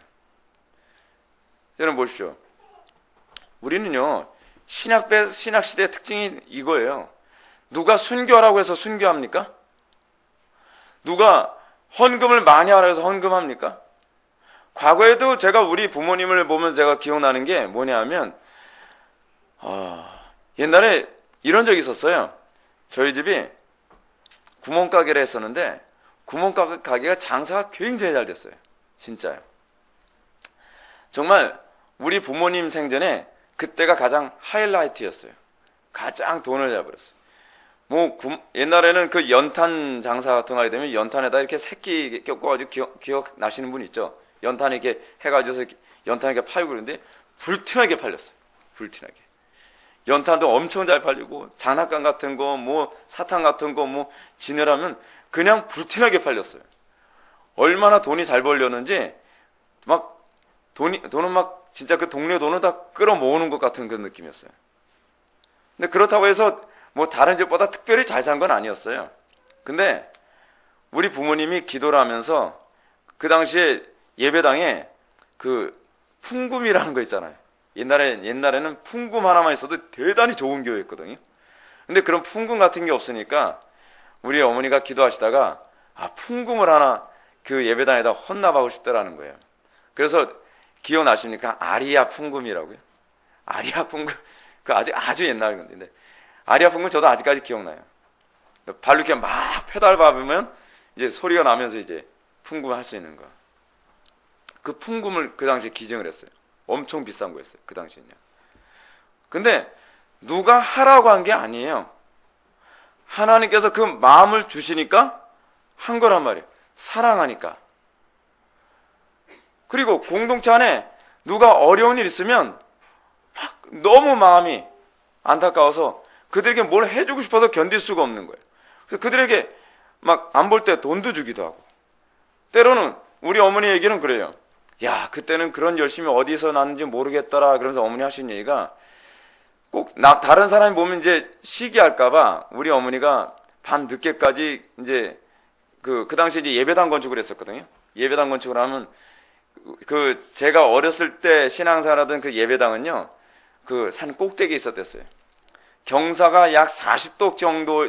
여러분 보십시오. 우리는요, 신약시대의 특징이 이거예요. 누가 순교하라고 해서 순교합니까? 누가 헌금을 많이 하라고 해서 헌금합니까? 과거에도 제가 우리 부모님을 보면 제가 기억나는 게 뭐냐 하면, 옛날에 이런 적이 있었어요. 저희 집이 구멍가게를 했었는데, 구멍가게가 장사가 굉장히 잘 됐어요. 진짜요. 정말 우리 부모님 생전에 그때가 가장 하이라이트였어요. 가장 돈을 잘 벌었어요. 옛날에는 그 연탄 장사 같은 거 하게 되면 연탄에다 이렇게 새끼 껴가지고 기억나시는 분 있죠? 연탄 이렇게 해가지고 연탄 이렇게 팔고 그러는데 불티나게 팔렸어요. 불티나게. 연탄도 엄청 잘 팔리고 장난감 같은 거, 사탕 같은 거, 지내라면 그냥 불티나게 팔렸어요. 얼마나 돈이 잘 벌렸는지 돈은 막 진짜 그 동네 돈을 다 끌어모으는 것 같은 그런 느낌이었어요. 근데 그렇다고 해서 다른 집보다 특별히 잘 산 건 아니었어요. 근데 우리 부모님이 기도를 하면서 그 당시에 예배당에 그 풍금이라는 거 있잖아요. 옛날에는 풍금 하나만 있어도 대단히 좋은 교회였거든요. 근데 그런 풍금 같은 게 없으니까 우리 어머니가 기도하시다가 풍금을 하나 그 예배당에다 헌납하고 싶다라는 거예요. 그래서 기억나십니까? 아리아 풍금이라고요. 아리아 풍금. 그 아주 옛날 건데. 아리아 풍금 저도 아직까지 기억나요. 발로 이렇게 막 페달 밟으면 이제 소리가 나면서 이제 풍금을 할 수 있는 거. 그 풍금을 그 당시에 기증을 했어요. 엄청 비싼 거였어요. 그 당시에는요. 근데 누가 하라고 한 게 아니에요. 하나님께서 그 마음을 주시니까 한 거란 말이에요. 사랑하니까. 그리고 공동체 안에 누가 어려운 일 있으면 막 너무 마음이 안타까워서 그들에게 뭘 해주고 싶어서 견딜 수가 없는 거예요. 그래서 그들에게 막 안 볼 때 돈도 주기도 하고, 때로는 우리 어머니 얘기는 그래요. 야, 그때는 그런 열심이 어디서 났는지 모르겠더라. 그러면서 어머니 하신 얘기가, 꼭 다른 사람이 보면 이제 시기할까봐 우리 어머니가 밤 늦게까지 이제 그 당시에 이제 예배당 건축을 했었거든요. 예배당 건축을 하면 제가 어렸을 때 신앙생활하던 그 예배당은요, 그 산 꼭대기에 있었댔어요. 경사가 약 40도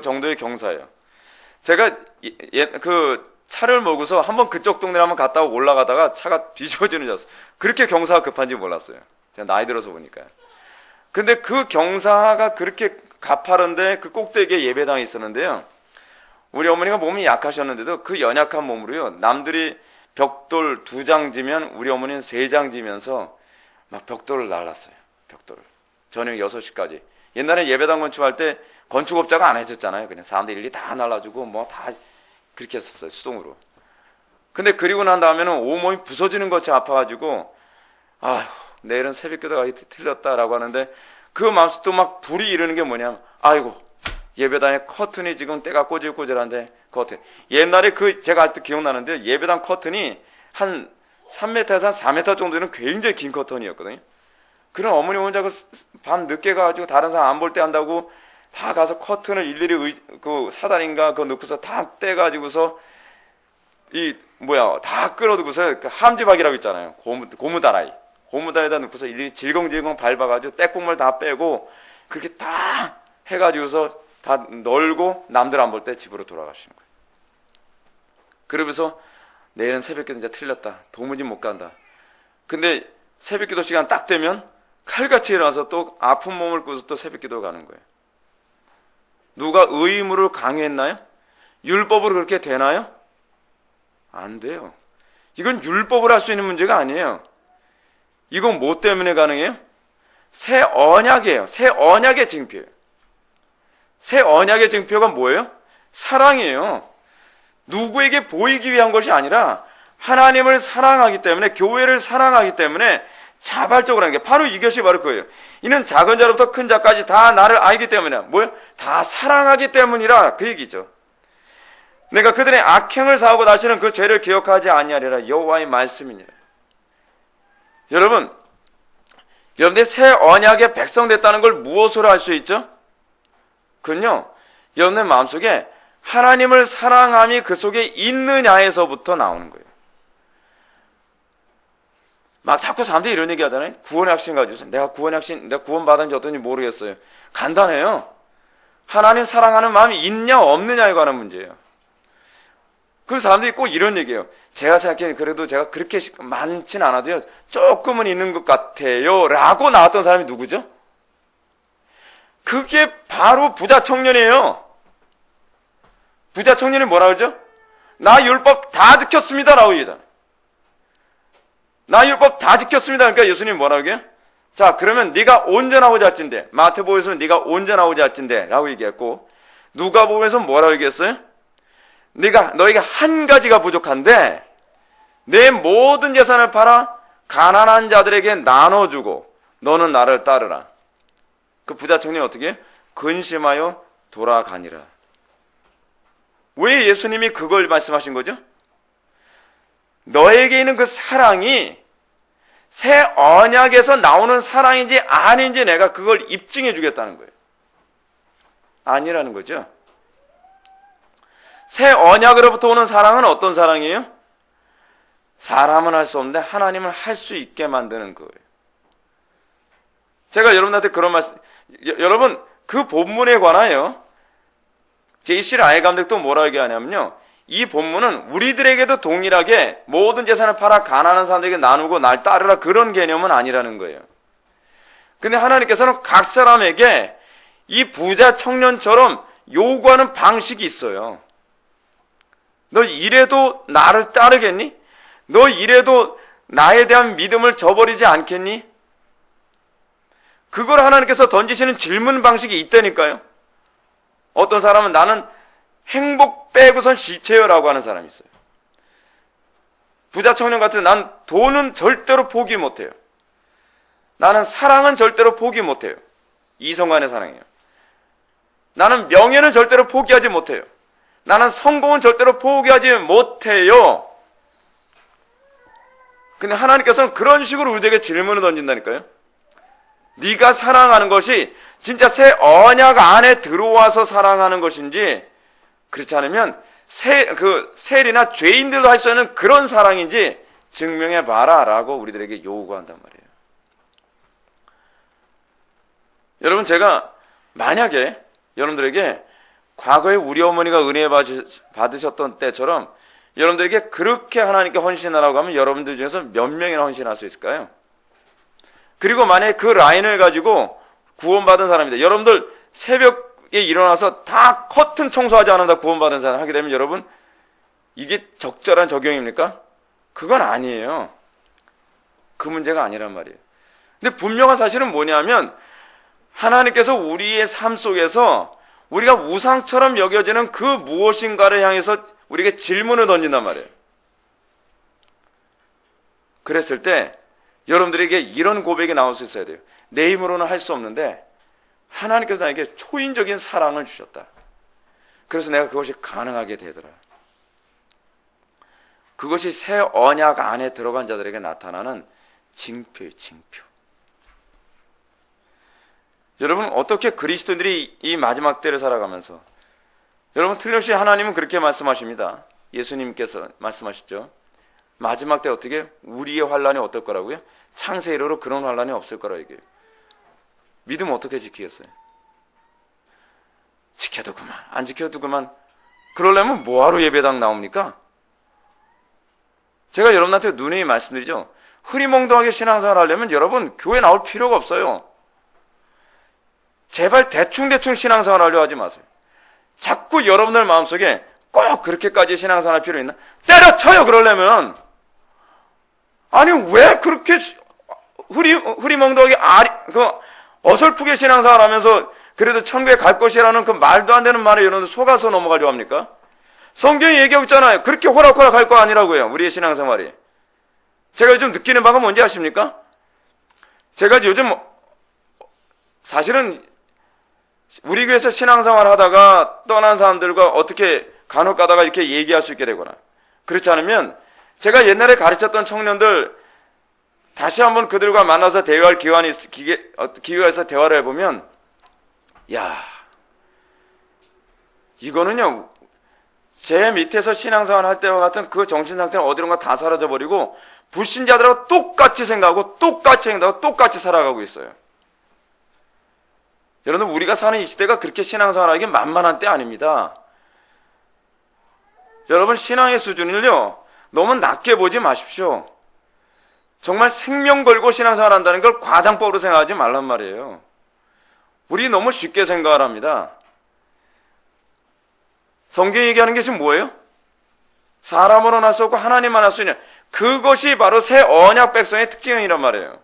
정도의 경사예요. 제가 차를 몰고서 한번 그쪽 동네를 한번 갔다 오고 올라가다가 차가 뒤집어지는 줄 알았어요. 그렇게 경사가 급한지 몰랐어요. 제가 나이 들어서 보니까요. 근데 그 경사가 그렇게 가파른데 그 꼭대기에 예배당이 있었는데요. 우리 어머니가 몸이 약하셨는데도 그 연약한 몸으로요, 남들이 벽돌 2장 지면 우리 어머니는 3장 지면서 막 벽돌을 날랐어요. 벽돌을. 저녁 6시까지. 옛날에 예배당 건축할 때 건축업자가 안 해줬잖아요. 그냥 사람들 일일이 다 날라주고 뭐 다 그렇게 했었어요. 수동으로. 근데 그리고 난 다음에는 온몸이 부서지는 것이 아파가지고, 아휴, 내일은 새벽기도 가기 틀렸다라고 하는데, 그 마음속 또 막 불이 이르는 게 뭐냐면, 아이고, 예배당에 커튼이 지금 때가 꼬질꼬질한데, 커튼. 옛날에 제가 아직도 기억나는데, 예배당 커튼이 한 3m에서 한 4m 정도는 굉장히 긴 커튼이었거든요. 그럼 어머니 혼자 밤 늦게 가가지고 다른 사람 안 볼 때 한다고 다 가서 커튼을 일일이 사다리인가 그거 넣고서 다 떼가지고서 다 끌어두고서 함지박이라고 있잖아요. 고무다리에다 넣고서 일일이 질겅질겅 밟아가지고 떼국물 다 빼고 그렇게 다 해가지고서 다 널고 남들 안 볼 때 집으로 돌아가시는 거예요. 그러면서 내일은 새벽기도 이제 틀렸다. 도무지 못 간다. 근데 새벽기도 시간 딱 되면 칼같이 일어나서 또 아픈 몸을 꾸서 또 새벽기도 가는 거예요. 누가 의무를 강요했나요? 율법으로 그렇게 되나요? 안 돼요. 이건 율법을 할 수 있는 문제가 아니에요. 이건 뭐 때문에 가능해요? 새 언약이에요. 새 언약의 징표예요. 새 언약의 징표가 뭐예요? 사랑이에요. 누구에게 보이기 위한 것이 아니라 하나님을 사랑하기 때문에, 교회를 사랑하기 때문에 자발적으로 하는 게 바로 이것이 바로 그거예요. 이는 작은 자로부터 큰 자까지 다 나를 알기 때문에, 뭐예요? 다 사랑하기 때문이라 그 얘기죠. 내가 그들의 악행을 사하고 다시는 그 죄를 기억하지 아니하리라. 여호와의 말씀이니라. 여러분들 새 언약의 백성 됐다는 걸 무엇으로 알 수 있죠? 그건요, 여러분의 마음속에 하나님을 사랑함이 그 속에 있느냐에서부터 나오는 거예요. 막 자꾸 사람들이 이런 얘기 하잖아요. 구원의 확신 가지고서 내가 구원 받은지 어떤지 모르겠어요. 간단해요. 하나님 사랑하는 마음이 있냐 없느냐에 관한 문제예요. 그 사람들이 꼭 이런 얘기해요. 제가 생각해는 그래도 제가 그렇게 많진 않아도요, 조금은 있는 것 같아요 라고 나왔던 사람이 누구죠? 그게 바로 부자 청년이에요. 부자 청년이 뭐라 그러죠? 나 율법 다 지켰습니다 라고 얘기하잖아요. 나 율법 다 지켰습니다. 그러니까 예수님이 뭐라고 해요? 자, 그러면 네가 온전하고 잘진대. 마태복음에서는 네가 온전하고 잘진대 라고 얘기했고, 누가복음에서는 뭐라고 얘기했어요? 너희가 한 가지가 부족한데 내 모든 재산을 팔아 가난한 자들에게 나눠주고 너는 나를 따르라. 그 부자 청년이 어떻게 해요? 근심하여 돌아가니라. 왜 예수님이 그걸 말씀하신 거죠? 너에게 있는 그 사랑이 새 언약에서 나오는 사랑인지 아닌지 내가 그걸 입증해 주겠다는 거예요. 아니라는 거죠. 새 언약으로부터 오는 사랑은 어떤 사랑이에요? 사람은 할 수 없는데 하나님은 할 수 있게 만드는 거예요. 제가 여러분한테 그런 말씀, 여러분 그 본문에 관하여 J.C. 라이 감독도 뭐라고 얘기하냐면요, 이 본문은 우리들에게도 동일하게 모든 재산을 팔아 가난한 사람들에게 나누고 날 따르라 그런 개념은 아니라는 거예요. 근데 하나님께서는 각 사람에게 이 부자 청년처럼 요구하는 방식이 있어요. 너 이래도 나를 따르겠니? 너 이래도 나에 대한 믿음을 저버리지 않겠니? 그걸 하나님께서 던지시는 질문 방식이 있다니까요. 어떤 사람은 나는 행복 빼고선 시체요라고 하는 사람이 있어요. 부자 청년 같은 난 돈은 절대로 포기 못해요. 나는 사랑은 절대로 포기 못해요. 이성 간의 사랑이에요. 나는 명예는 절대로 포기하지 못해요. 나는 성공은 절대로 포기하지 못해요. 근데 하나님께서는 그런 식으로 우리에게 질문을 던진다니까요. 네가 사랑하는 것이 진짜 새 언약 안에 들어와서 사랑하는 것인지, 그렇지 않으면 세리나 죄인들도 할 수 있는 그런 사랑인지 증명해봐라 라고 우리들에게 요구한단 말이에요. 여러분, 제가 만약에 여러분들에게 과거에 우리 어머니가 은혜 받으셨던 때처럼 여러분들에게 그렇게 하나님께 헌신하라고 하면 여러분들 중에서 몇 명이나 헌신할 수 있을까요? 그리고 만약에 그 라인을 가지고 구원받은 사람이다. 여러분들 새벽에 일어나서 다 커튼 청소하지 않으면 다 구원받은 사람 하게 되면 여러분, 이게 적절한 적용입니까? 그건 아니에요. 그 문제가 아니란 말이에요. 근데 분명한 사실은 뭐냐면 하나님께서 우리의 삶 속에서 우리가 우상처럼 여겨지는 그 무엇인가를 향해서 우리에게 질문을 던진단 말이에요. 그랬을 때 여러분들에게 이런 고백이 나올 수 있어야 돼요. 내 힘으로는 할 수 없는데 하나님께서 나에게 초인적인 사랑을 주셨다. 그래서 내가 그것이 가능하게 되더라. 그것이 새 언약 안에 들어간 자들에게 나타나는 징표예요, 징표. 여러분, 어떻게 그리스도인들이 이 마지막 때를 살아가면서, 여러분, 틀림없이 하나님은 그렇게 말씀하십니다. 예수님께서 말씀하셨죠. 마지막 때 어떻게? 우리의 환란이 어떨 거라고요? 창세 이래로 그런 환란이 없을 거라 얘기해요. 믿음 어떻게 지키겠어요? 지켜도 그만, 안 지켜도 그만. 그러려면 뭐하러 예배당 나옵니까? 제가 여러분한테 누누이 말씀드리죠. 흐리멍덩하게 신앙생활 하려면 여러분 교회 나올 필요가 없어요. 제발 대충대충 신앙생활 하려 하지 마세요. 자꾸 여러분들 마음속에 꼭 그렇게까지 신앙생활 할 필요 있나? 때려쳐요, 그러려면. 아니, 왜 그렇게 흐리멍덩하게 어설프게 신앙생활 하면서 그래도 천국에 갈 것이라는 그 말도 안 되는 말에 여러분들 속아서 넘어가려고 합니까? 성경이 얘기하고 있잖아요. 그렇게 호락호락 할 거 아니라고요, 우리의 신앙생활이. 제가 요즘 느끼는 바가 뭔지 아십니까? 제가 요즘 사실은 우리 교회에서 신앙생활 하다가 떠난 사람들과 어떻게 간혹 가다가 이렇게 얘기할 수 있게 되거나, 그렇지 않으면 제가 옛날에 가르쳤던 청년들 다시 한번 그들과 만나서 대화할 기회가 있어 대화를 해보면, 야, 이거는요, 제 밑에서 신앙생활 할 때와 같은 그 정신상태는 어디론가 다 사라져버리고 불신자들하고 똑같이 생각하고 똑같이 행동하고 똑같이 살아가고 있어요. 여러분, 우리가 사는 이 시대가 그렇게 신앙생활하기 만만한 때 아닙니다. 여러분, 신앙의 수준을요, 너무 낮게 보지 마십시오. 정말 생명 걸고 신앙생활 한다는 걸 과장법으로 생각하지 말란 말이에요. 우리 너무 쉽게 생각을 합니다. 성경이 얘기하는 게 지금 뭐예요? 사람으로는 할 수 없고 하나님만 할 수 있는, 그것이 바로 새 언약 백성의 특징이란 말이에요.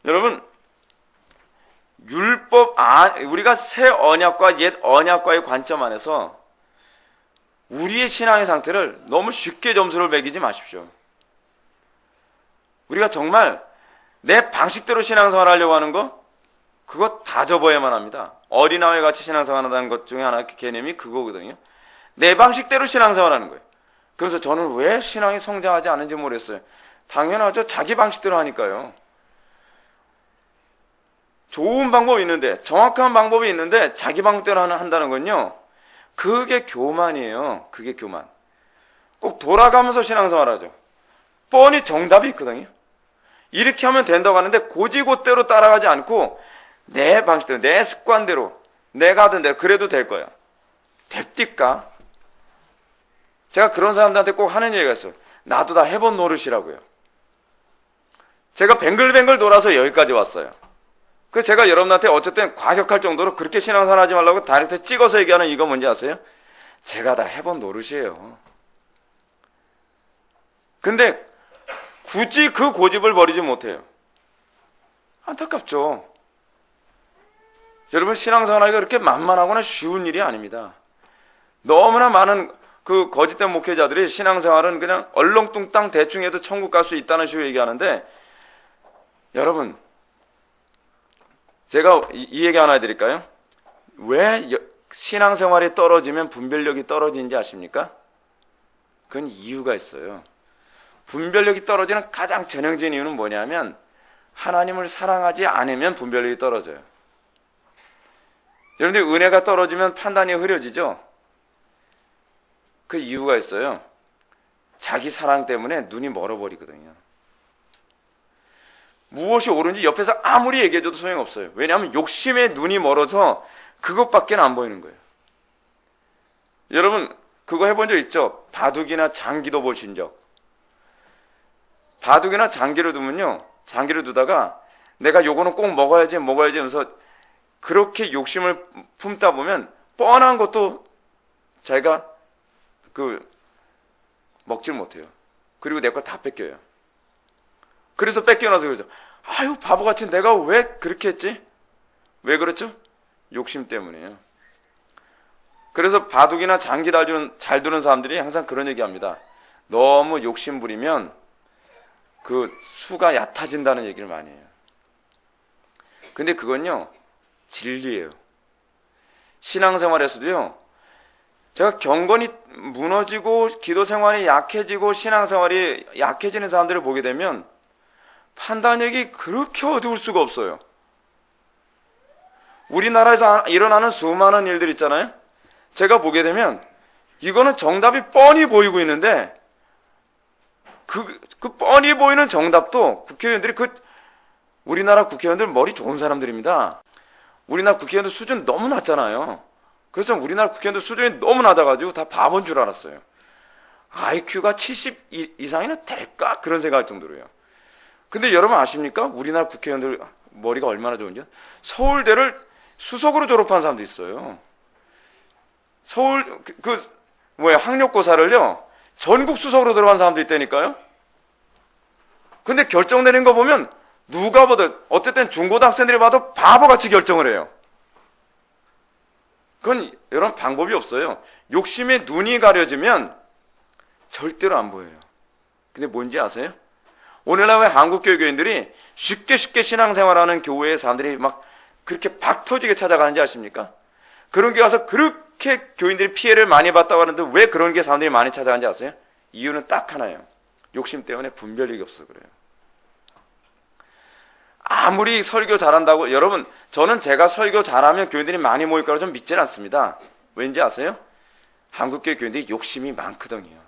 여러분, 우리가 새 언약과 옛 언약과의 관점 안에서 우리의 신앙의 상태를 너무 쉽게 점수를 매기지 마십시오. 우리가 정말 내 방식대로 신앙생활 하려고 하는 거, 그거 다 접어야만 합니다. 어린아이 같이 신앙생활 한다는 것 중에 하나 개념이 그거거든요. 내 방식대로 신앙생활 하는 거예요. 그래서 저는 왜 신앙이 성장하지 않은지 모르겠어요. 당연하죠. 자기 방식대로 하니까요. 좋은 방법이 있는데, 정확한 방법이 있는데 자기 방법대로 한다는 건요, 그게 교만이에요. 그게 교만. 꼭 돌아가면서 신앙생활 하죠. 뻔히 정답이 있거든요. 이렇게 하면 된다고 하는데 고지곳대로 따라가지 않고 내 방식대로, 내 습관대로, 내가 하던 대로 그래도 될 거야. 됩니까? 제가 그런 사람들한테 꼭 하는 얘기가 있어요. 나도 다 해본 노릇이라고요. 제가 뱅글뱅글 돌아서 여기까지 왔어요. 그래서 제가 여러분한테 어쨌든 과격할 정도로 그렇게 신앙생활 하지 말라고 다이렉트 찍어서 얘기하는 이거 뭔지 아세요? 제가 다 해본 노릇이에요. 근데 굳이 그 고집을 버리지 못해요. 안타깝죠. 여러분, 신앙생활하기가 그렇게 만만하거나 쉬운 일이 아닙니다. 너무나 많은 그 거짓된 목회자들이 신앙생활은 그냥 얼렁뚱땅 대충 해도 천국 갈 수 있다는 식으로 얘기하는데, 여러분, 제가 이 얘기 하나 해드릴까요? 왜 신앙생활이 떨어지면 분별력이 떨어지는지 아십니까? 그건 이유가 있어요. 분별력이 떨어지는 가장 전형적인 이유는 뭐냐면, 하나님을 사랑하지 않으면 분별력이 떨어져요. 여러분들, 은혜가 떨어지면 판단이 흐려지죠? 그 이유가 있어요. 자기 사랑 때문에 눈이 멀어버리거든요. 무엇이 옳은지 옆에서 아무리 얘기해줘도 소용없어요. 왜냐하면 욕심에 눈이 멀어서 그것밖에 안 보이는 거예요. 여러분, 그거 해본 적 있죠? 바둑이나 장기도 보신 적. 바둑이나 장기를 두면요, 장기를 두다가 내가 요거는 꼭 먹어야지 하면서 그렇게 욕심을 품다 보면 뻔한 것도 자기가 먹질 못해요. 그리고 내 거 다 뺏겨요. 그래서 뺏겨나서 그러죠. 아유, 바보같이 내가 왜 그렇게 했지? 왜 그렇죠? 욕심 때문이에요. 그래서 바둑이나 장기 잘 두는 사람들이 항상 그런 얘기 합니다. 너무 욕심 부리면 그 수가 얕아진다는 얘기를 많이 해요. 근데 그건요, 진리예요. 신앙생활에서도요, 제가 경건이 무너지고 기도 생활이 약해지고 신앙생활이 약해지는 사람들을 보게 되면 판단력이 그렇게 어두울 수가 없어요. 우리나라에서 일어나는 수많은 일들 있잖아요. 제가 보게 되면 이거는 정답이 뻔히 보이고 있는데 그 뻔히 보이는 정답도 국회의원들이 우리나라 국회의원들 머리 좋은 사람들입니다. 우리나라 국회의원들 수준 너무 낮잖아요. 그래서 우리나라 국회의원들 수준이 너무 낮아가지고 다 바본 줄 알았어요. IQ가 70 이상이나 될까? 그런 생각할 정도로요. 근데 여러분 아십니까? 우리나라 국회의원들 머리가 얼마나 좋은지? 서울대를 수석으로 졸업한 사람도 있어요. 서울, 학력고사를요, 전국 수석으로 들어간 사람도 있다니까요? 근데 결정 내린 거 보면 누가 보든, 어쨌든 중고등학생들이 봐도 바보같이 결정을 해요. 그건 여러분 방법이 없어요. 욕심에 눈이 가려지면 절대로 안 보여요. 근데 뭔지 아세요? 오늘날 왜 한국교회 교인들이 쉽게 신앙생활하는 교회의 사람들이 막 그렇게 박 터지게 찾아가는지 아십니까? 그런 교회 가서 그렇게 교인들이 피해를 많이 봤다고 하는데 왜 그런 게 사람들이 많이 찾아가는지 아세요? 이유는 딱 하나예요. 욕심 때문에 분별력이 없어서 그래요. 아무리 설교 잘한다고, 여러분, 저는 제가 설교 잘하면 교인들이 많이 모일 거라고 좀 믿질 않습니다. 왠지 아세요? 한국교회 교인들이 욕심이 많거든요.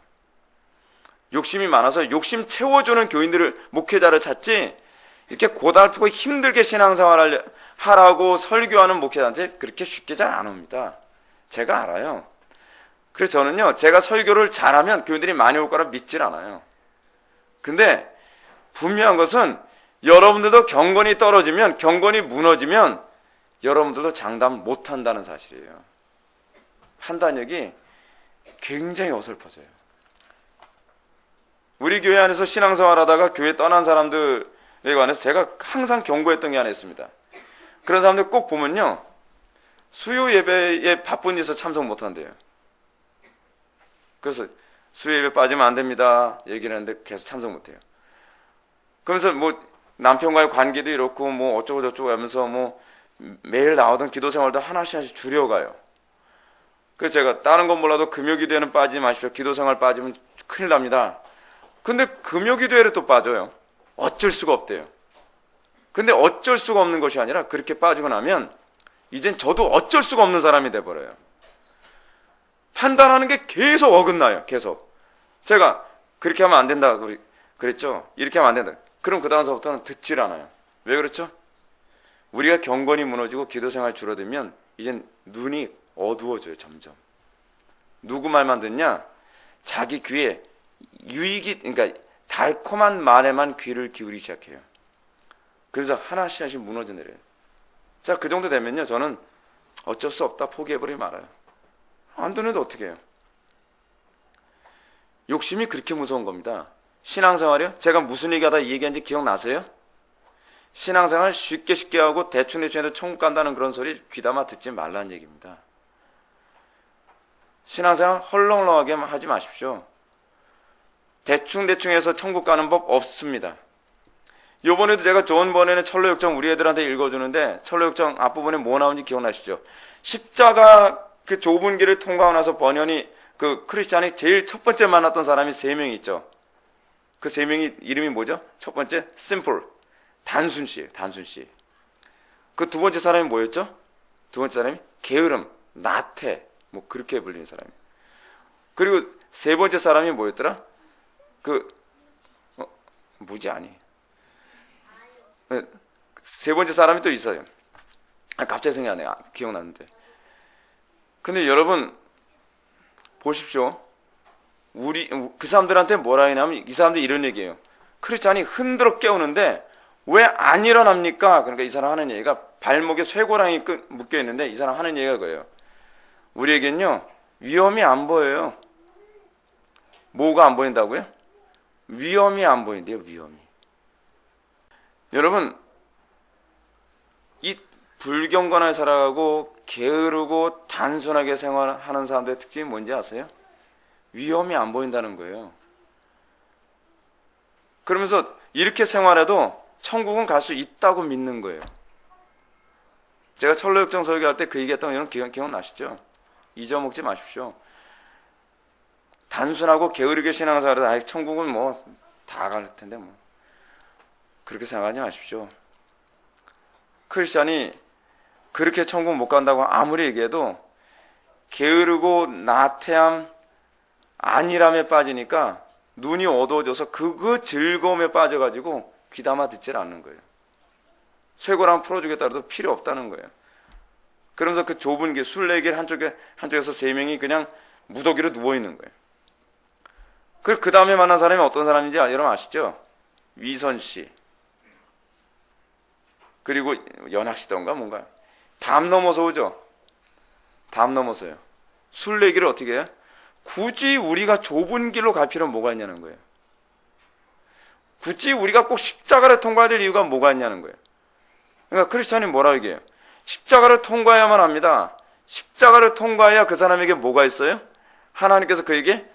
욕심이 많아서 욕심 채워주는 목회자를 찾지, 이렇게 고달프고 힘들게 신앙생활을 하라고 설교하는 목회자한테 그렇게 쉽게 잘 안 옵니다. 제가 알아요. 그래서 저는요, 제가 설교를 잘하면 교인들이 많이 올 거라 믿질 않아요. 근데 분명한 것은 여러분들도 경건이 떨어지면, 경건이 무너지면 여러분들도 장담 못한다는 사실이에요. 판단력이 굉장히 어설퍼져요. 우리 교회 안에서 신앙생활 하다가 교회 떠난 사람들에 관해서 제가 항상 경고했던 게 하나 있습니다. 그런 사람들 꼭 보면요, 수요 예배에 바쁜 일에서 참석 못한대요. 그래서 수요 예배 빠지면 안 됩니다 얘기를 하는데 계속 참석 못해요. 그러면서 남편과의 관계도 이렇고 어쩌고 저쩌고 하면서 매일 나오던 기도 생활도 하나씩 줄여가요. 그래서 제가 다른 건 몰라도 금요기도회는 빠지지 마십시오. 기도 생활 빠지면 큰일 납니다. 근데 금요기도회를 또 빠져요. 어쩔 수가 없대요. 근데 어쩔 수가 없는 것이 아니라 그렇게 빠지고 나면 이젠 저도 어쩔 수가 없는 사람이 돼버려요. 판단하는 게 계속 어긋나요. 계속. 제가 그렇게 하면 안 된다 그랬죠. 이렇게 하면 안 된다. 그럼 그 다음서부터는 듣질 않아요. 왜 그렇죠? 우리가 경건이 무너지고 기도생활 줄어들면 이젠 눈이 어두워져요. 점점. 누구 말만 듣냐? 자기 귀에 그러니까 달콤한 말에만 귀를 기울이기 시작해요. 그래서 하나씩 무너져 내려요. 자, 그 정도 되면요, 저는 어쩔 수 없다 포기해버리고 말아요. 안 되는데 어떻게 해요? 욕심이 그렇게 무서운 겁니다. 신앙생활이요? 제가 무슨 얘기하다 이 얘기한지 기억나세요? 신앙생활 쉽게 하고 대충 해도 천국 간다는 그런 소리 귀담아 듣지 말라는 얘기입니다. 신앙생활 헐렁헐렁하게 하지 마십시오. 대충대충 해서 천국 가는 법 없습니다. 요번에도 제가 존 버넷의 철로역정 우리 애들한테 읽어주는데, 철로역정 앞부분에 뭐 나오는지 기억나시죠? 십자가 그 좁은 길을 통과하고 나서 번연이 그 크리스찬이 제일 첫 번째 만났던 사람이 3명이 있죠. 그 3명이 이름이 뭐죠? 첫 번째 심플, 단순시. 그 두 번째 사람이 뭐였죠? 두 번째 사람이 게으름, 나태, 뭐 그렇게 불리는 사람이. 그리고 세 번째 사람이 뭐였더라? 무지 아니. 세 번째 사람이 또 있어요. 갑자기 생각이 안 나요. 기억나는데. 근데 여러분 보십시오. 그 사람들한테 뭐라 하냐면, 이 사람들이 이런 얘기예요. 크리스찬이 흔들어 깨우는데 왜 안 일어납니까? 그러니까 이 사람 하는 얘기가, 발목에 쇠고랑이 묶여 있는데 이 사람 하는 얘기가 그거예요. 우리에겐요 위험이 안 보여요. 뭐가 안 보인다고요? 위험이 안 보인대요. 위험이. 여러분, 이 불경건하게 살아가고 게으르고 단순하게 생활하는 사람들의 특징이 뭔지 아세요? 위험이 안 보인다는 거예요. 그러면서 이렇게 생활해도 천국은 갈 수 있다고 믿는 거예요. 제가 철로역정 설교할 때 그 얘기했던 거 여러분 기억나시죠? 잊어먹지 마십시오. 단순하고 게으르게 신앙생활해도 천국은 뭐 다 갈 텐데 뭐 그렇게 생각하지 마십시오. 크리스찬이 그렇게 천국 못 간다고 아무리 얘기해도 게으르고 나태함, 안일함에 빠지니까 눈이 어두워져서 그 즐거움에 빠져가지고 귀담아 듣질 않는 거예요. 쇠고랑 풀어주겠다 해도 필요 없다는 거예요. 그러면서 그 좁은 길, 순례길 한쪽에서 3명이 그냥 무더기로 누워있는 거예요. 그 다음에 만난 사람이 어떤 사람인지 여러분 아시죠? 위선씨. 그리고 연학시던가 뭔가. 담 넘어서 오죠? 담 넘어서요. 순례길을 어떻게 해요? 굳이 우리가 좁은 길로 갈 필요는 뭐가 있냐는 거예요. 굳이 우리가 꼭 십자가를 통과해야 될 이유가 뭐가 있냐는 거예요. 그러니까 크리스찬이 뭐라 얘기해요? 십자가를 통과해야만 합니다. 십자가를 통과해야 그 사람에게 뭐가 있어요? 하나님께서 그에게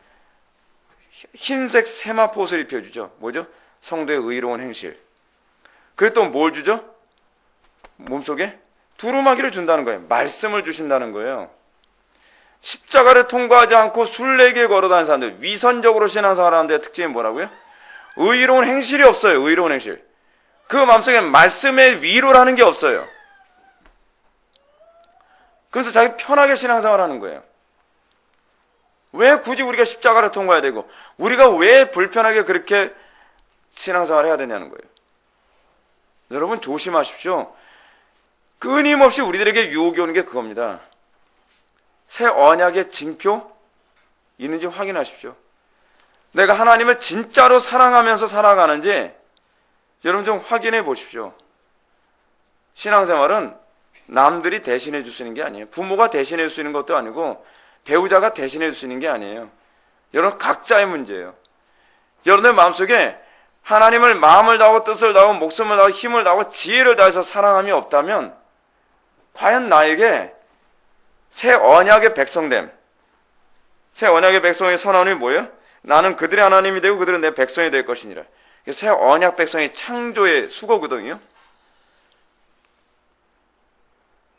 흰색 세마포옷을 입혀주죠. 뭐죠? 성도의 의로운 행실. 그리고 또 뭘 주죠? 몸속에 두루마기를 준다는 거예요. 말씀을 주신다는 거예요. 십자가를 통과하지 않고 순례길 걸어다니는 사람들, 위선적으로 신앙생활하는 데의 특징이 뭐라고요? 의로운 행실이 없어요. 의로운 행실. 그 마음속에 말씀의 위로라는 게 없어요. 그래서 자기 편하게 신앙생활하는 거예요. 왜 굳이 우리가 십자가를 통과해야 되고, 우리가 왜 불편하게 그렇게 신앙생활을 해야 되냐는 거예요. 여러분 조심하십시오. 끊임없이 우리들에게 유혹이 오는 게 그겁니다. 새 언약의 징표 있는지 확인하십시오. 내가 하나님을 진짜로 사랑하면서 살아가는지 여러분 좀 확인해 보십시오. 신앙생활은 남들이 대신해 줄 수 있는 게 아니에요. 부모가 대신해 줄 수 있는 것도 아니고 배우자가 대신해 줄 수 있는 게 아니에요. 여러분 각자의 문제예요. 여러분의 마음속에 하나님을 마음을 다하고 뜻을 다하고 목숨을 다하고 힘을 다하고 지혜를 다해서 사랑함이 없다면 과연 나에게 새 언약의 백성됨, 새 언약의 백성의 선언이 뭐예요? 나는 그들의 하나님이 되고 그들은 내 백성이 될 것이니라. 새 언약 백성의 창조의 수거거든요.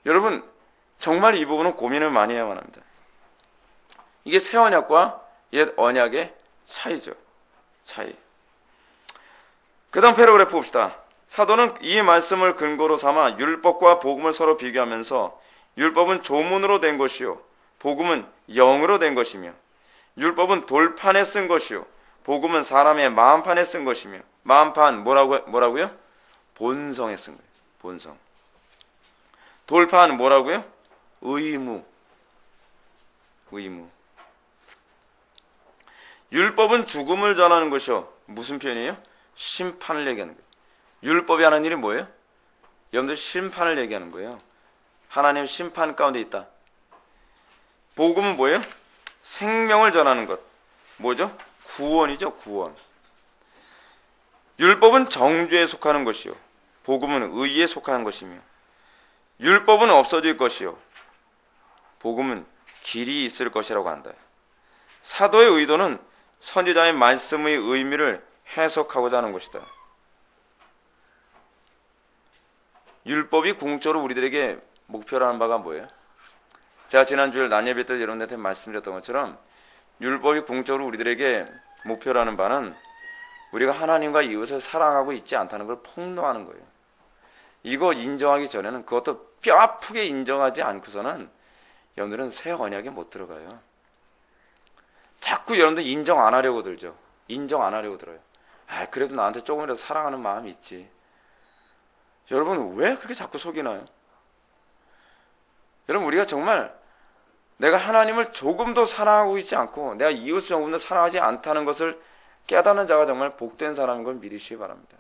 여러분 정말 이 부분은 고민을 많이 해야만 합니다. 이게 새 언약과 옛 언약의 차이죠. 차이. 그 다음 패러그래프 봅시다. 사도는 이 말씀을 근거로 삼아 율법과 복음을 서로 비교하면서 율법은 조문으로 된 것이요 복음은 영으로 된 것이며 율법은 돌판에 쓴 것이요 복음은 사람의 마음판에 쓴 것이며 마음판 뭐라고요? 본성에 쓴 거예요. 본성. 돌판 뭐라고요? 의무. 율법은 죽음을 전하는 것이요 무슨 표현이에요? 심판을 얘기하는 거예요. 율법이 하는 일이 뭐예요? 여러분들 심판을 얘기하는 거예요. 하나님 심판 가운데 있다. 복음은 뭐예요? 생명을 전하는 것. 뭐죠? 구원이죠. 구원. 율법은 정죄에 속하는 것이요 복음은 의에 속하는 것이며 율법은 없어질 것이요 복음은 길이 있을 것이라고 한다. 사도의 의도는 선지자의 말씀의 의미를 해석하고자 하는 것이다. 율법이 궁극적으로 우리들에게 목표로 하는 바가 뭐예요? 제가 지난주에 난예배 때 여러분들한테 말씀드렸던 것처럼 율법이 궁극적으로 우리들에게 목표로 하는 바는 우리가 하나님과 이웃을 사랑하고 있지 않다는 걸 폭로하는 거예요. 이거 인정하기 전에는, 그것도 뼈 아프게 인정하지 않고서는 여러분들은 새 언약에 못 들어가요. 자꾸 여러분들 인정 안 하려고 들죠. 인정 안 하려고 들어요. 그래도 나한테 조금이라도 사랑하는 마음이 있지. 여러분 왜 그렇게 자꾸 속이나요? 여러분, 우리가 정말 내가 하나님을 조금도 사랑하고 있지 않고 내가 이웃을 조금도 사랑하지 않다는 것을 깨닫는 자가 정말 복된 사람인 걸 믿으시기 바랍니다.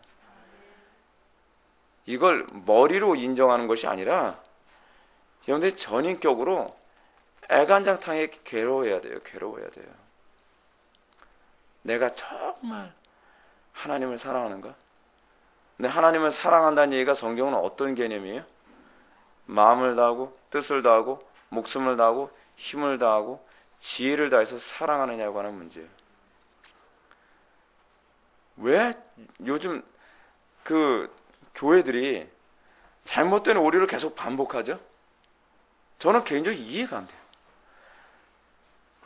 이걸 머리로 인정하는 것이 아니라 여러분들이 전인격으로 애간장탕에 괴로워해야 돼요. 괴로워해야 돼요. 내가 정말 하나님을 사랑하는가? 근데 하나님을 사랑한다는 얘기가 성경은 어떤 개념이에요? 마음을 다하고 뜻을 다하고 목숨을 다하고 힘을 다하고 지혜를 다해서 사랑하느냐고 하는 문제예요. 왜 요즘 그 교회들이 잘못된 오류를 계속 반복하죠? 저는 개인적으로 이해가 안 돼요.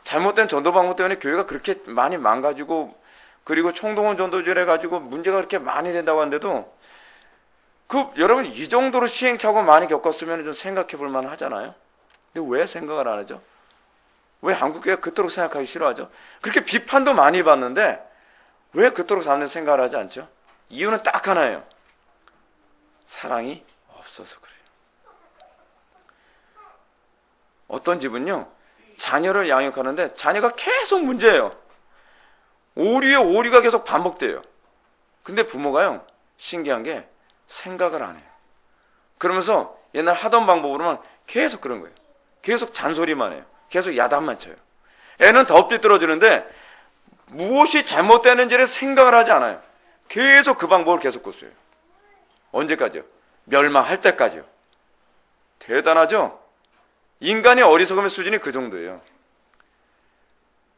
잘못된 전도 방법 때문에 교회가 그렇게 많이 망가지고, 그리고 총동원 전도질 해가지고 문제가 그렇게 많이 된다고 하는데도, 여러분 이 정도로 시행착오 많이 겪었으면 좀 생각해 볼 만 하잖아요. 근데 왜 생각을 안 하죠? 왜 한국교회가 그토록 생각하기 싫어하죠? 그렇게 비판도 많이 받는데 왜 그토록 사람들이 생각을 하지 않죠? 이유는 딱 하나예요. 사랑이 없어서 그래요. 어떤 집은요, 자녀를 양육하는데 자녀가 계속 문제예요. 오류에 오류가 계속 반복돼요. 근데 부모가요, 신기한 게 생각을 안 해요. 그러면서 옛날 하던 방법으로만 계속 그런 거예요. 계속 잔소리만 해요. 계속 야단만 쳐요. 애는 더 삐뚤어지는데 무엇이 잘못되는지를 생각을 하지 않아요. 계속 그 방법을 계속 고수해요. 언제까지요? 멸망할 때까지요. 대단하죠? 인간의 어리석음의 수준이 그 정도예요.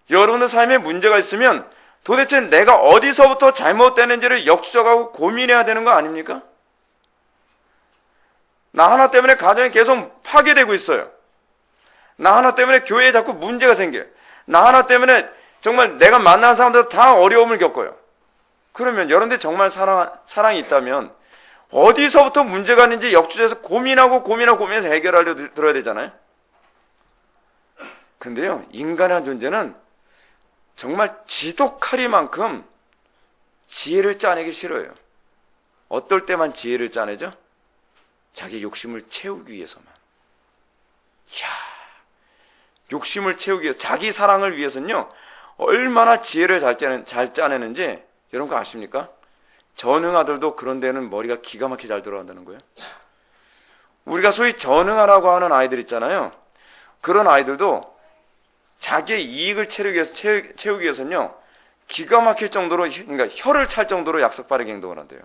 여러분의 삶에 문제가 있으면 도대체 내가 어디서부터 잘못되는지를 역추적하고 고민해야 되는 거 아닙니까? 나 하나 때문에 가정이 계속 파괴되고 있어요. 나 하나 때문에 교회에 자꾸 문제가 생겨요. 나 하나 때문에 정말 내가 만나는 사람들 다 어려움을 겪어요. 그러면 여러분들 정말 사랑이 있다면 어디서부터 문제가 있는지 역추적해서 고민해서 해결하려 들어야 되잖아요. 근데요, 인간의 존재는 정말 지독하리만큼 지혜를 짜내기 싫어요. 어떨 때만 지혜를 짜내죠? 자기 욕심을 채우기 위해서만. 이야, 욕심을 채우기 위해서, 자기 사랑을 위해서는요, 얼마나 지혜를 잘 짜내는지 여러분 거 아십니까? 전응아들도 그런 데는 머리가 기가 막히게 잘 돌아간다는 거예요. 우리가 소위 전응아라고 하는 아이들 있잖아요. 그런 아이들도 자기의 이익을 채우기 위해서는요, 기가 막힐 정도로, 그러니까 혀를 찰 정도로 약삭 빠르게 행동을 한대요.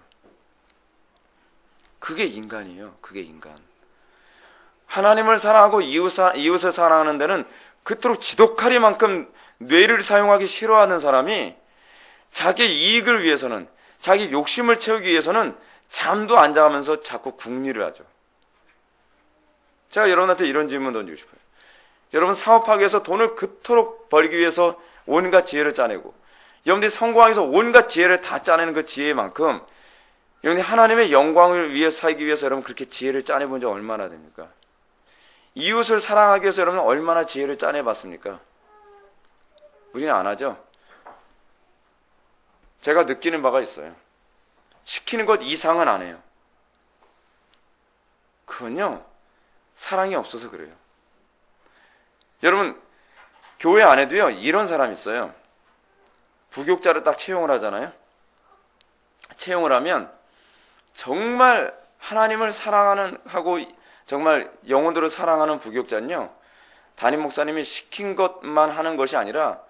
그게 인간이에요. 그게 인간. 하나님을 사랑하고 이웃을 사랑하는 데는 그토록 지독하리만큼 뇌를 사용하기 싫어하는 사람이 자기 이익을 위해서는, 자기 욕심을 채우기 위해서는 잠도 안 자면서 자꾸 궁리를 하죠. 제가 여러분한테 이런 질문 던지고 싶어요. 여러분 사업하기 위해서 돈을 그토록 벌기 위해서 온갖 지혜를 짜내고, 여러분들이 성공하기 위해서 온갖 지혜를 다 짜내는 그 지혜만큼 여러분들이 하나님의 영광을 위해 살기 위해서 여러분 그렇게 지혜를 짜내본 적 얼마나 됩니까? 이웃을 사랑하기 위해서 여러분 얼마나 지혜를 짜내봤습니까? 우리는 안 하죠. 제가 느끼는 바가 있어요. 시키는 것 이상은 안 해요. 그건요, 사랑이 없어서 그래요. 여러분, 교회 안에도요, 이런 사람이 있어요. 부교육자를 딱 채용을 하잖아요. 채용을 하면 정말 하나님을 하고 정말 영혼들을 사랑하는 부교육자는요, 담임 목사님이 시킨 것만 하는 것이 아니라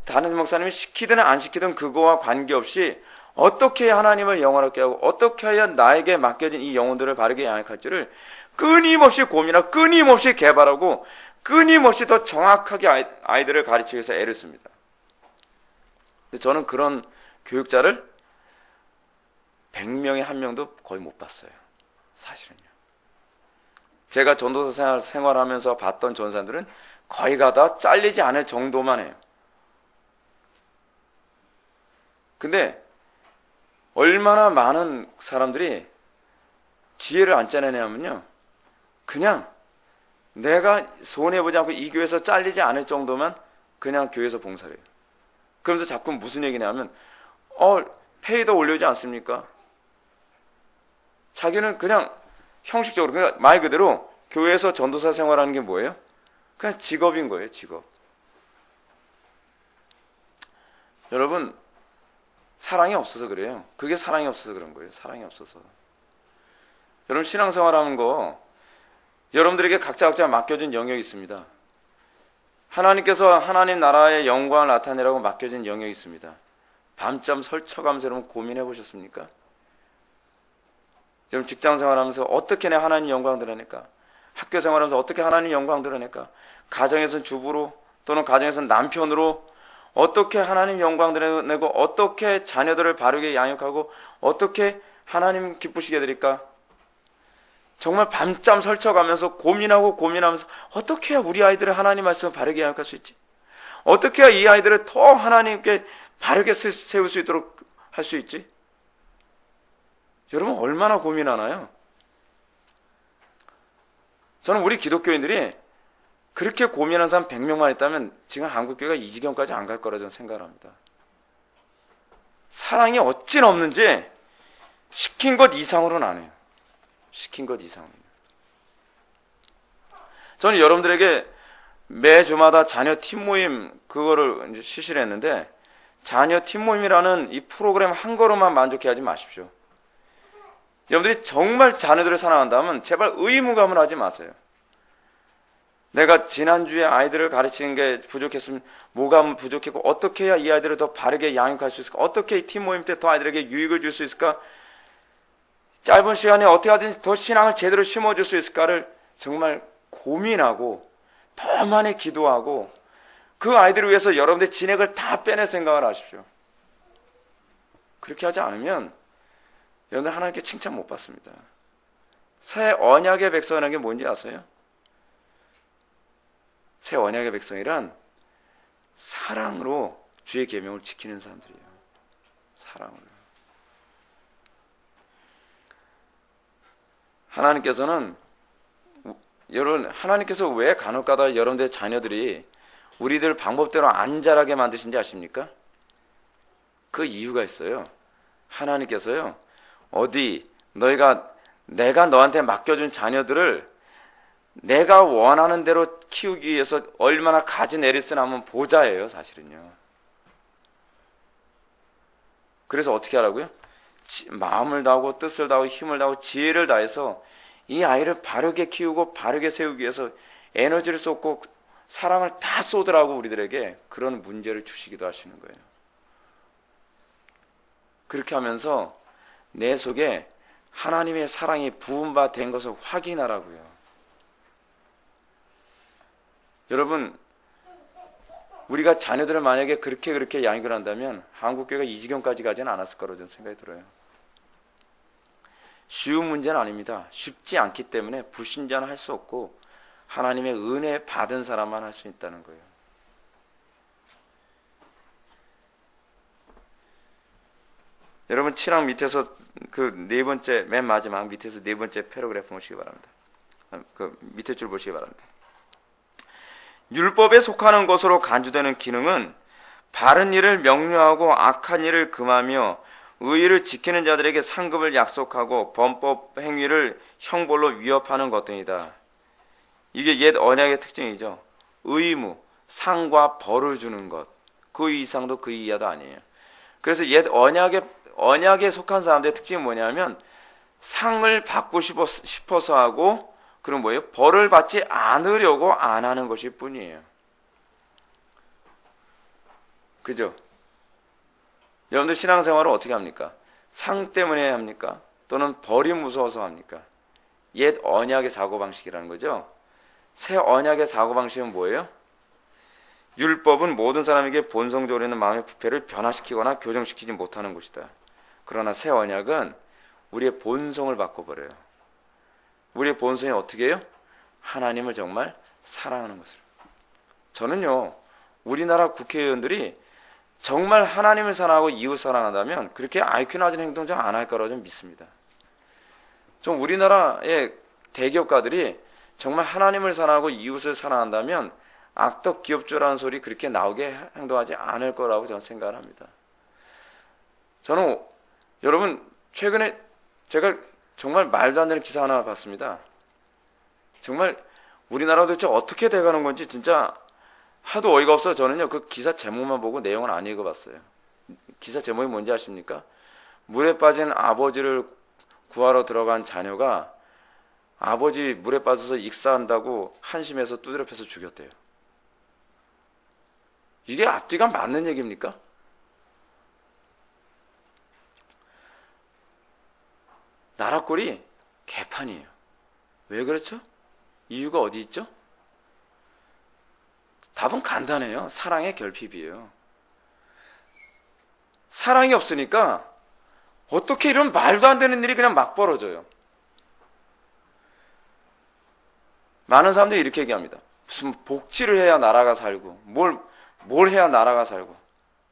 담임 목사님이 시키든 안 시키든 그거와 관계없이 어떻게 해야 하나님을 영원하게 하고 어떻게 해야 나에게 맡겨진 이 영혼들을 바르게 양육할지를 끊임없이 고민하고 끊임없이 개발하고 끊임없이 더 정확하게 아이들을 가르치기 위해서 애를 씁니다. 근데 저는 그런 교육자를 100명에 1명도 거의 못 봤어요. 사실은요. 제가 전도사 생활하면서 봤던 전사들은 거의가 다 잘리지 않을 정도만 해요. 근데 얼마나 많은 사람들이 지혜를 안 짜내냐면요. 그냥 내가 손해보지 않고 이 교회에서 잘리지 않을 정도만 그냥 교회에서 봉사를 해요. 그러면서 자꾸 무슨 얘기냐면 페이도 올려주지 않습니까? 자기는 그냥 형식적으로, 그러니까 말 그대로 교회에서 전도사 생활하는 게 뭐예요? 그냥 직업인 거예요, 직업. 여러분, 사랑이 없어서 그래요. 그게 사랑이 없어서 그런 거예요. 사랑이 없어서. 여러분, 신앙생활하는 거 여러분들에게 각자 맡겨진 영역이 있습니다. 하나님께서 하나님 나라의 영광을 나타내라고 맡겨진 영역이 있습니다. 밤잠 설쳐가면서 여러분 고민해 보셨습니까? 여러분 직장 생활하면서 어떻게 내 하나님 영광 드러낼까? 학교 생활하면서 어떻게 하나님 영광 드러낼까? 가정에서는 주부로 또는 가정에서는 남편으로 어떻게 하나님 영광 드러내고 어떻게 자녀들을 바르게 양육하고 어떻게 하나님 기쁘시게 드릴까? 정말 밤잠 설쳐가면서 고민하면서 어떻게 해야 우리 아이들을 하나님 말씀을 바르게 양육할 수 있지? 어떻게 해야 이 아이들을 더 하나님께 바르게 세울 수 있도록 할 수 있지? 여러분 얼마나 고민하나요? 저는 우리 기독교인들이 그렇게 고민한 사람 100명만 있다면 지금 한국교회가 이 지경까지 안 갈 거라 저는 생각을 합니다. 사랑이 없는지 시킨 것 이상으로는 안 해요. 시킨 것 이상으로. 저는 여러분들에게 매주마다 자녀 팀 모임 그거를 이제 실시를 했는데 자녀 팀 모임이라는 이 프로그램 한 거로만 만족해하지 마십시오. 여러분들이 정말 자녀들을 사랑한다면 제발 의무감을 하지 마세요. 내가 지난주에 아이들을 가르치는 게 부족했으면 뭐가 부족했고 어떻게 해야 이 아이들을 더 바르게 양육할 수 있을까? 어떻게 이 팀 모임 때 더 아이들에게 유익을 줄 수 있을까? 짧은 시간에 어떻게 하든지 더 신앙을 제대로 심어줄 수 있을까를 정말 고민하고 더 많이 기도하고 그 아이들을 위해서 여러분들의 진액을 다 빼낼 생각을 하십시오. 그렇게 하지 않으면 여러분들 하나님께 칭찬 못 받습니다. 새 언약의 백성이라는 게 뭔지 아세요? 새 언약의 백성이란 사랑으로 주의 계명을 지키는 사람들이에요. 사랑으로. 하나님께서 왜 간혹가다 여러분들의 자녀들이 우리들 방법대로 안 자라게 만드신지 아십니까? 그 이유가 있어요. 하나님께서요, 내가 너한테 맡겨준 자녀들을 내가 원하는 대로 키우기 위해서 얼마나 가진 애를 쓰나 하면 보자예요, 사실은요. 그래서 어떻게 하라고요? 마음을 다하고 뜻을 다하고 힘을 다하고 지혜를 다해서 이 아이를 바르게 키우고 바르게 세우기 위해서 에너지를 쏟고 사랑을 다 쏟으라고 우리들에게 그런 문제를 주시기도 하시는 거예요. 그렇게 하면서 내 속에 하나님의 사랑이 부은 바 된 것을 확인하라고요. 여러분, 우리가 자녀들을 만약에 그렇게 양육을 한다면 한국교회가 이 지경까지 가지는 않았을 거라고 저는 생각이 들어요. 쉬운 문제는 아닙니다. 쉽지 않기 때문에 불신자는 할 수 없고 하나님의 은혜 받은 사람만 할 수 있다는 거예요. 여러분 7항 밑에서 그 네 번째 맨 마지막 밑에서 네 번째 패러그래프 보시기 바랍니다. 그 밑에 줄 보시기 바랍니다. 율법에 속하는 것으로 간주되는 기능은 바른 일을 명료하고 악한 일을 금하며 의의를 지키는 자들에게 상급을 약속하고 범법 행위를 형벌로 위협하는 것 등이다. 이게 옛 언약의 특징이죠. 의무, 상과 벌을 주는 것. 그 이상도 그 이하도 아니에요. 그래서 옛 언약에 속한 사람들의 특징이 뭐냐면 상을 받고 싶어서 하고 그럼 뭐예요? 벌을 받지 않으려고 안 하는 것일 뿐이에요. 그죠? 여러분들 신앙생활을 어떻게 합니까? 상 때문에 합니까? 또는 벌이 무서워서 합니까? 옛 언약의 사고방식이라는 거죠. 새 언약의 사고방식은 뭐예요? 율법은 모든 사람에게 본성적으로 있는 마음의 부패를 변화시키거나 교정시키지 못하는 것이다. 그러나 새 언약은 우리의 본성을 바꿔버려요. 우리의 본성이 어떻게 해요? 하나님을 정말 사랑하는 것을. 저는요, 우리나라 국회의원들이 정말 하나님을 사랑하고 이웃 사랑한다면 그렇게 IQ 낮은 행동 좀 안 할 거라고 좀 믿습니다. 좀 우리나라의 대기업가들이 정말 하나님을 사랑하고 이웃을 사랑한다면 악덕 기업주라는 소리 그렇게 나오게 행동하지 않을 거라고 저는 생각을 합니다. 저는 여러분 최근에 제가 정말 말도 안 되는 기사 하나 봤습니다. 정말 우리나라 도대체 어떻게 돼가는 건지 진짜 하도 어이가 없어서 저는요 그 기사 제목만 보고 내용을 안 읽어봤어요. 기사 제목이 뭔지 아십니까? 물에 빠진 아버지를 구하러 들어간 자녀가 아버지 물에 빠져서 익사한다고 한심해서 두드려 패서 죽였대요. 이게 앞뒤가 맞는 얘기입니까? 나라 꼴이 개판이에요. 왜 그렇죠? 이유가 어디 있죠? 답은 간단해요. 사랑의 결핍이에요. 사랑이 없으니까 어떻게 이런 말도 안 되는 일이 그냥 막 벌어져요. 많은 사람들이 이렇게 얘기합니다. 무슨 복지를 해야 나라가 살고 뭘 해야 나라가 살고.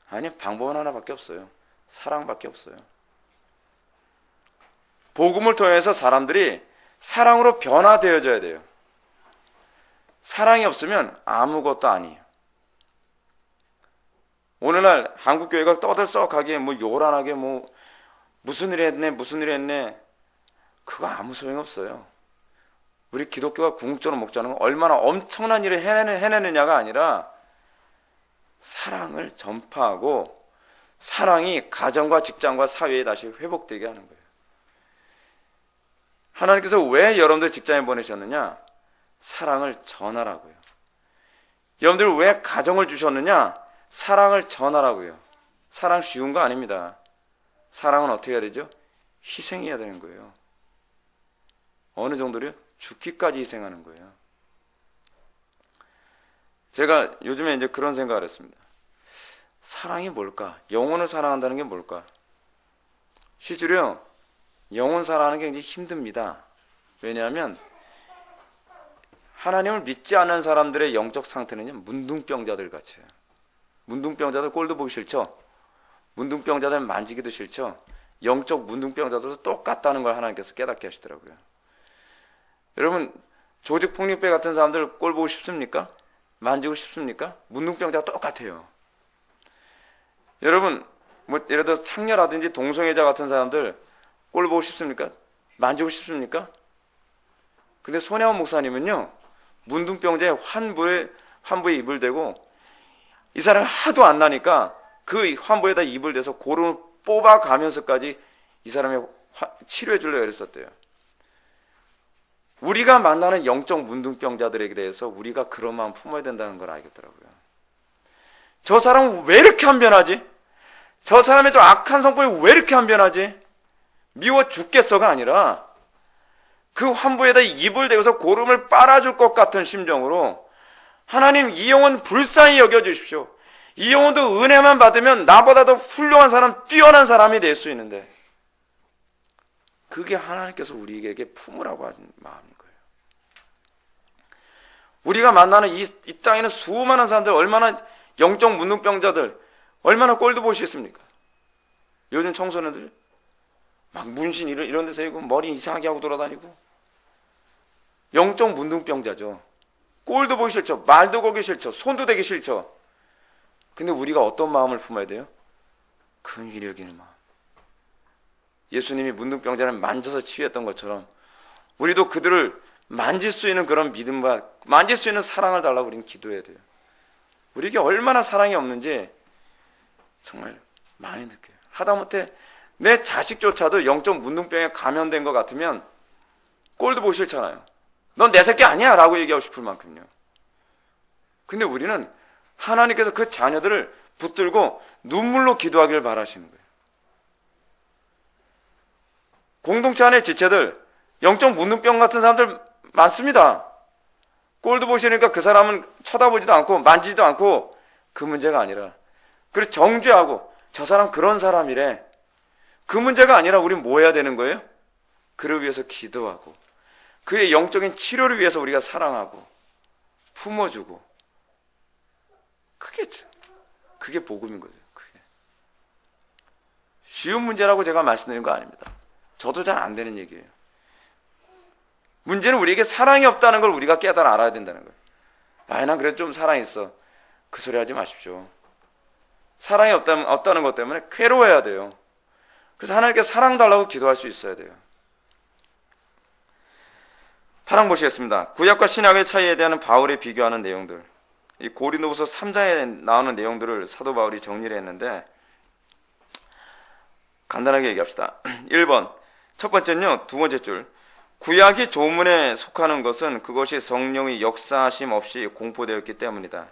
아니, 방법은 하나밖에 없어요. 사랑밖에 없어요. 복음을 통해서 사람들이 사랑으로 변화되어져야 돼요. 사랑이 없으면 아무것도 아니에요. 오늘날 한국교회가 떠들썩하게 요란하게 무슨 일 했네 그거 아무 소용없어요. 우리 기독교가 궁극적으로 목자는 건 얼마나 엄청난 일을 해내느냐가 아니라 사랑을 전파하고 사랑이 가정과 직장과 사회에 다시 회복되게 하는 거예요. 하나님께서 왜 여러분들 직장에 보내셨느냐? 사랑을 전하라고요. 여러분들 왜 가정을 주셨느냐? 사랑을 전하라고요. 사랑 쉬운 거 아닙니다. 사랑은 어떻게 해야 되죠? 희생해야 되는 거예요. 어느 정도로요? 죽기까지 희생하는 거예요. 제가 요즘에 이제 그런 생각을 했습니다. 사랑이 뭘까? 영혼을 사랑한다는 게 뭘까? 실제로요, 영혼 사랑하는 게 굉장히 힘듭니다. 왜냐하면 하나님을 믿지 않는 사람들의 영적 상태는요, 문둥병자들 같아요. 문둥병자들 꼴도 보기 싫죠? 문둥병자들 만지기도 싫죠? 영적 문둥병자들도 똑같다는 걸 하나님께서 깨닫게 하시더라고요. 여러분, 조직폭력배 같은 사람들 꼴 보고 싶습니까? 만지고 싶습니까? 문둥병자가 똑같아요. 여러분, 예를 들어서 창녀라든지 동성애자 같은 사람들 꼴 보고 싶습니까? 만지고 싶습니까? 근데 손혜원 목사님은요, 문둥병자의 환부에 입을 대고 이 사람이 하도 안 나니까 그 환부에다 입을 대서 고름을 뽑아가면서까지 이 사람의 치료해 주려고 그랬었대요. 우리가 만나는 영적 문둥병자들에게 대해서 우리가 그런 마음 품어야 된다는 걸 알겠더라고요. 저 사람은 왜 이렇게 안 변하지? 저 사람의 저 악한 성품이 왜 이렇게 안 변하지? 미워 죽겠어가 아니라 그 환부에다 입을 대고서 고름을 빨아줄 것 같은 심정으로 하나님, 이 영혼 불쌍히 여겨주십시오. 이 영혼도 은혜만 받으면 나보다도 훌륭한 사람, 뛰어난 사람이 될 수 있는데 그게 하나님께서 우리에게 품으라고 하는 마음인 거예요. 우리가 만나는 이 땅에는 수많은 사람들, 얼마나 영적 문둥병자들, 얼마나 꼴도 보시겠습니까? 요즘 청소년들 막 문신 이런 데서 이고 머리 이상하게 하고 돌아다니고 영적 문둥병자죠. 꼴도 보기 싫죠. 말도 거기 싫죠. 손도 대기 싫죠. 근데 우리가 어떤 마음을 품어야 돼요? 긍휼히 여기는 마음. 예수님이 문둥병자를 만져서 치유했던 것처럼 우리도 그들을 만질 수 있는 그런 믿음과 만질 수 있는 사랑을 달라고 우리는 기도해야 돼요. 우리에게 얼마나 사랑이 없는지 정말 많이 느껴요. 하다못해 내 자식조차도 영적 문둥병에 감염된 것 같으면 꼴도 보기 싫잖아요. 넌 내 새끼 아니야 라고 얘기하고 싶을 만큼요. 근데 우리는 하나님께서 그 자녀들을 붙들고 눈물로 기도하기를 바라시는 거예요. 공동체 안의 지체들, 영적 문둥병 같은 사람들 많습니다. 꼴도 보시니까 그 사람은 쳐다보지도 않고 만지지도 않고 그 문제가 아니라, 그리고 정죄하고 저 사람 그런 사람이래. 그 문제가 아니라 우린 뭐 해야 되는 거예요? 그를 위해서 기도하고 그의 영적인 치료를 위해서 우리가 사랑하고 품어주고, 그게 복음인 거죠. 그게 쉬운 문제라고 제가 말씀드린 거 아닙니다. 저도 잘 안 되는 얘기예요. 문제는 우리에게 사랑이 없다는 걸 우리가 깨달아 알아야 된다는 거예요. 난 그래도 좀 사랑이 있어. 그 소리 하지 마십시오. 사랑이 없다는 것 때문에 괴로워해야 돼요. 그래서 하나님께 사랑 달라고 기도할 수 있어야 돼요. 8장 보시겠습니다. 구약과 신약의 차이에 대한 바울이 비교하는 내용들. 이 고린도후서 3장에 나오는 내용들을 사도 바울이 정리를 했는데, 간단하게 얘기합시다. 1번, 첫 번째는요, 두 번째 줄. 구약이 조문에 속하는 것은 그것이 성령의 역사하심 없이 공포되었기 때문이다.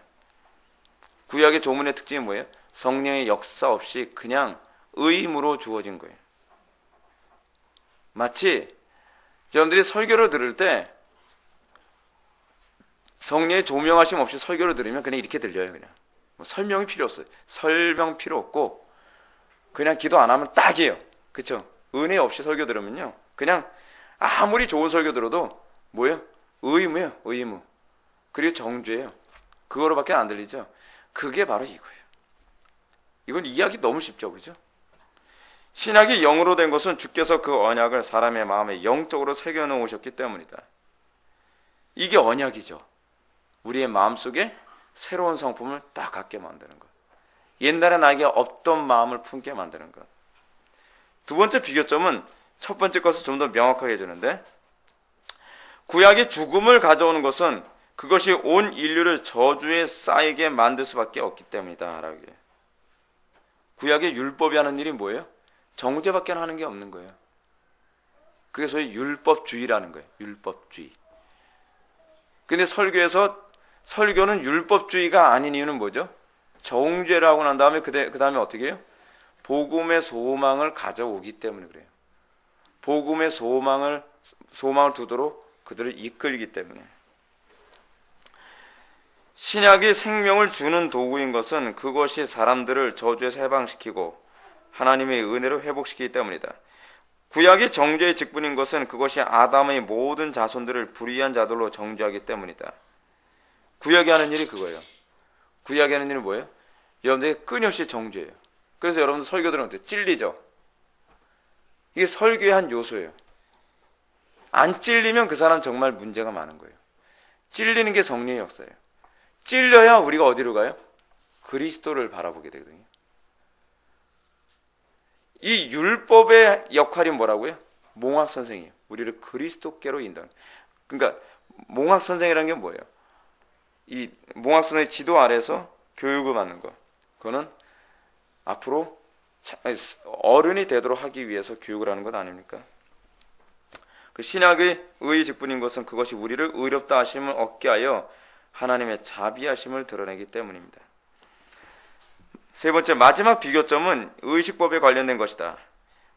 구약의 조문의 특징이 뭐예요? 성령의 역사 없이 그냥 의임으로 주어진 거예요. 마치 여러분들이 설교를 들을 때 성령의 조명하심 없이 설교를 들으면 그냥 이렇게 들려요. 그냥 뭐 설명이 필요 없어요. 설명 필요 없고 그냥 기도 안 하면 딱이에요. 그렇죠? 은혜 없이 설교 들으면요, 그냥 아무리 좋은 설교 들어도 뭐예요? 의무예요. 의무. 그리고 정죄예요. 그거로밖에 안 들리죠? 그게 바로 이거예요. 이건 이해하기 너무 쉽죠, 그죠? 신약이 영으로 된 것은 주께서 그 언약을 사람의 마음에 영적으로 새겨놓으셨기 때문이다. 이게 언약이죠. 우리의 마음속에 새로운 성품을 딱 갖게 만드는 것. 옛날에 나에게 없던 마음을 품게 만드는 것. 두 번째 비교점은 첫 번째 것을 좀 더 명확하게 해주는데, 구약이 죽음을 가져오는 것은 그것이 온 인류를 저주에 쌓이게 만들 수밖에 없기 때문이다. 라고 해요. 구약의 율법이 하는 일이 뭐예요? 정죄밖에 하는 게 없는 거예요. 그게 소위 율법주의라는 거예요. 율법주의. 근데 설교는 율법주의가 아닌 이유는 뭐죠? 정죄라고 난 다음에 그 다음에 어떻게 해요? 복음의 소망을 가져오기 때문에 그래요. 복음의 소망을 두도록 그들을 이끌기 때문에. 신약이 생명을 주는 도구인 것은 그것이 사람들을 저주에서 해방시키고 하나님의 은혜로 회복시키기 때문이다. 구약이 정죄의 직분인 것은 그것이 아담의 모든 자손들을 불의한 자들로 정죄하기 때문이다. 구약이 하는 일이 그거예요. 구약이 하는 일은 뭐예요? 여러분들이 끊임없이 정죄예요. 그래서 여러분들 설교 들으면 찔리죠? 이게 설교의 한 요소예요. 안 찔리면 그 사람 정말 문제가 많은 거예요. 찔리는 게 성령의 역사예요. 찔려야 우리가 어디로 가요? 그리스도를 바라보게 되거든요. 이 율법의 역할이 뭐라고요? 몽학 선생이에요. 우리를 그리스도께로 인도하는. 그러니까 몽학 선생이라는 게 뭐예요? 이 몽학 선생의 지도 아래서 교육을 받는 거. 그거는 앞으로 어른이 되도록 하기 위해서 교육을 하는 것 아닙니까? 그 신약의 의의 직분인 것은 그것이 우리를 의롭다 하심을 얻게 하여 하나님의 자비하심을 드러내기 때문입니다. 세 번째, 마지막 비교점은 의식법에 관련된 것이다.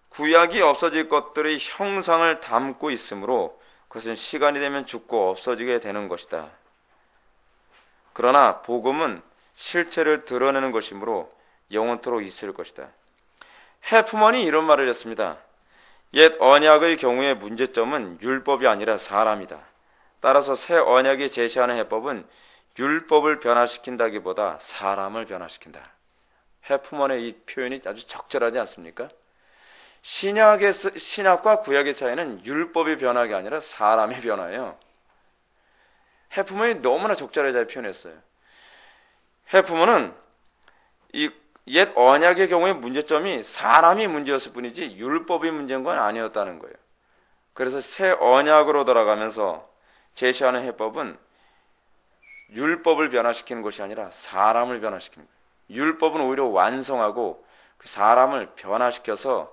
구약이 없어질 것들의 형상을 담고 있으므로 그것은 시간이 되면 죽고 없어지게 되는 것이다. 그러나 복음은 실체를 드러내는 것이므로 영원토록 있을 것이다. 해프먼이 이런 말을 했습니다. 옛 언약의 경우의 문제점은 율법이 아니라 사람이다. 따라서 새 언약이 제시하는 해법은 율법을 변화시킨다기보다 사람을 변화시킨다. 해프먼의 이 표현이 아주 적절하지 않습니까? 신약과 구약의 차이는 율법이 변화가 아니라 사람의 변화예요. 해프먼이 너무나 적절하게 잘 표현했어요. 해프먼은 이 옛 언약의 경우의 문제점이 사람이 문제였을 뿐이지 율법이 문제인 건 아니었다는 거예요. 그래서 새 언약으로 돌아가면서 제시하는 해법은 율법을 변화시키는 것이 아니라 사람을 변화시키는 거예요. 율법은 오히려 완성하고 그 사람을 변화시켜서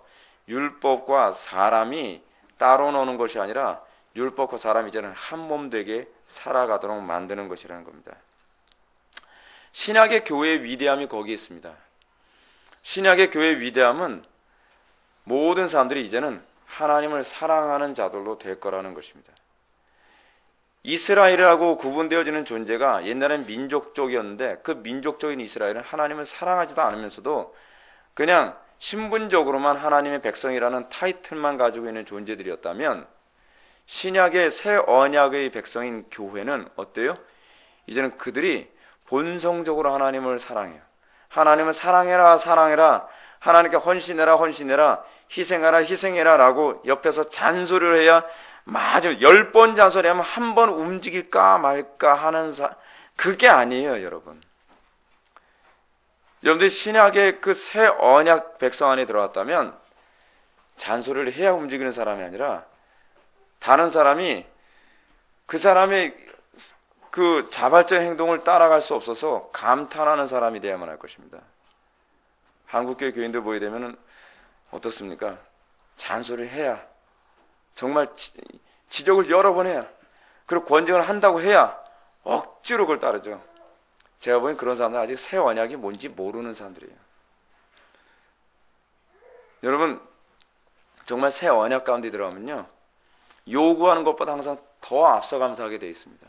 율법과 사람이 따로 노는 것이 아니라 율법과 사람이 이제는 한 몸 되게 살아가도록 만드는 것이라는 겁니다. 신약의 교회의 위대함이 거기에 있습니다. 신약의 교회의 위대함은 모든 사람들이 이제는 하나님을 사랑하는 자들로 될 거라는 것입니다. 이스라엘하고 구분되어지는 존재가 옛날엔 민족적이었는데 그 민족적인 이스라엘은 하나님을 사랑하지도 않으면서도 그냥 신분적으로만 하나님의 백성이라는 타이틀만 가지고 있는 존재들이었다면 신약의 새 언약의 백성인 교회는 어때요? 이제는 그들이 본성적으로 하나님을 사랑해요. 하나님을 사랑해라 사랑해라, 하나님께 헌신해라 헌신해라, 희생하라 희생해라 라고 옆에서 잔소리를 해야, 맞아 10번 잔소리하면 한 번 움직일까 말까 하는 그게 아니에요. 여러분들이 신약의 그 새 언약 백성 안에 들어왔다면 잔소리를 해야 움직이는 사람이 아니라 다른 사람이 그 사람의 그 자발적인 행동을 따라갈 수 없어서 감탄하는 사람이 되어야만 할 것입니다. 한국교회 교인들 보게 되면 어떻습니까? 잔소리를 해야, 정말 지적을 여러 번 해야, 그리고 권징을 한다고 해야 억지로 그걸 따르죠. 제가 보기엔 그런 사람들 아직 새 언약이 뭔지 모르는 사람들이에요. 여러분, 정말 새 언약 가운데 들어가면요, 요구하는 것보다 항상 더 앞서가면서 하게 되어 있습니다.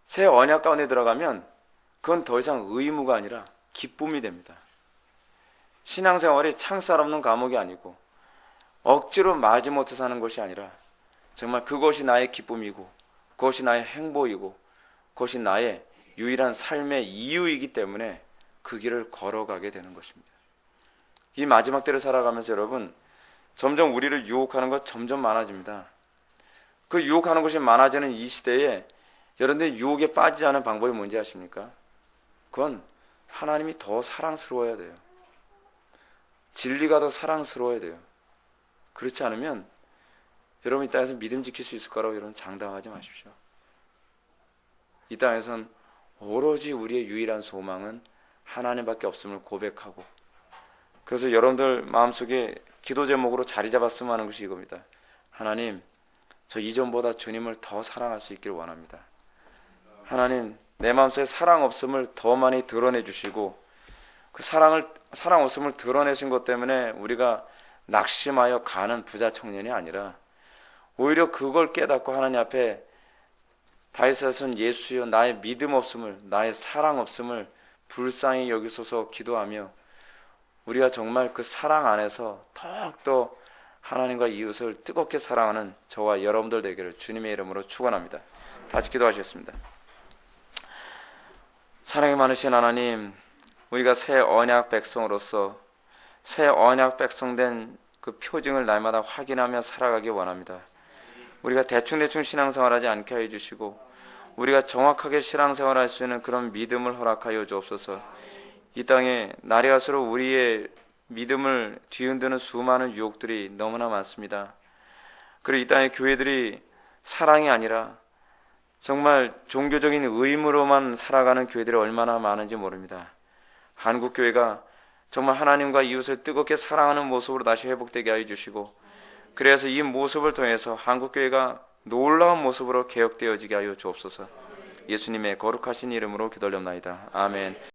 새 언약 가운데 들어가면 그건 더 이상 의무가 아니라 기쁨이 됩니다. 신앙생활이 창살 없는 감옥이 아니고 억지로 마지못해 사는 것이 아니라 정말 그것이 나의 기쁨이고 그것이 나의 행복이고 그것이 나의 유일한 삶의 이유이기 때문에 그 길을 걸어가게 되는 것입니다. 이 마지막 때를 살아가면서 여러분, 점점 우리를 유혹하는 것 점점 많아집니다. 그 유혹하는 것이 많아지는 이 시대에 여러분들이 유혹에 빠지지 않은 방법이 뭔지 아십니까? 그건 하나님이 더 사랑스러워야 돼요. 진리가 더 사랑스러워야 돼요. 그렇지 않으면 여러분 이 땅에서 믿음 지킬 수 있을 거라고 여러분 장담하지 마십시오. 이 땅에선 오로지 우리의 유일한 소망은 하나님밖에 없음을 고백하고, 그래서 여러분들 마음속에 기도 제목으로 자리 잡았으면 하는 것이 이겁니다. 하나님, 저 이전보다 주님을 더 사랑할 수 있기를 원합니다. 하나님, 내 마음속에 사랑 없음을 더 많이 드러내 주시고, 그 사랑 없음을 드러내신 것 때문에 우리가 낙심하여 가는 부자 청년이 아니라 오히려 그걸 깨닫고 하나님 앞에 다윗의 선 예수여 나의 믿음 없음을, 나의 사랑 없음을 불쌍히 여기소서 기도하며 우리가 정말 그 사랑 안에서 더욱더 하나님과 이웃을 뜨겁게 사랑하는 저와 여러분들 되기를 주님의 이름으로 축원합니다. 다시 기도하시겠습니다. 사랑이 많으신 하나님, 우리가 새 언약 백성으로서 새 언약 백성된 그 표징을 날마다 확인하며 살아가기 원합니다. 우리가 대충대충 신앙생활하지 않게 해주시고 우리가 정확하게 신앙생활할 수 있는 그런 믿음을 허락하여 주옵소서. 이 땅에 날이 갈수록 우리의 믿음을 뒤흔드는 수많은 유혹들이 너무나 많습니다. 그리고 이 땅의 교회들이 사랑이 아니라 정말 종교적인 의무로만 살아가는 교회들이 얼마나 많은지 모릅니다. 한국교회가 정말 하나님과 이웃을 뜨겁게 사랑하는 모습으로 다시 회복되게 하여 주시고, 그래서 이 모습을 통해서 한국교회가 놀라운 모습으로 개혁되어지게 하여 주옵소서. 예수님의 거룩하신 이름으로 기도하옵나이다. 아멘.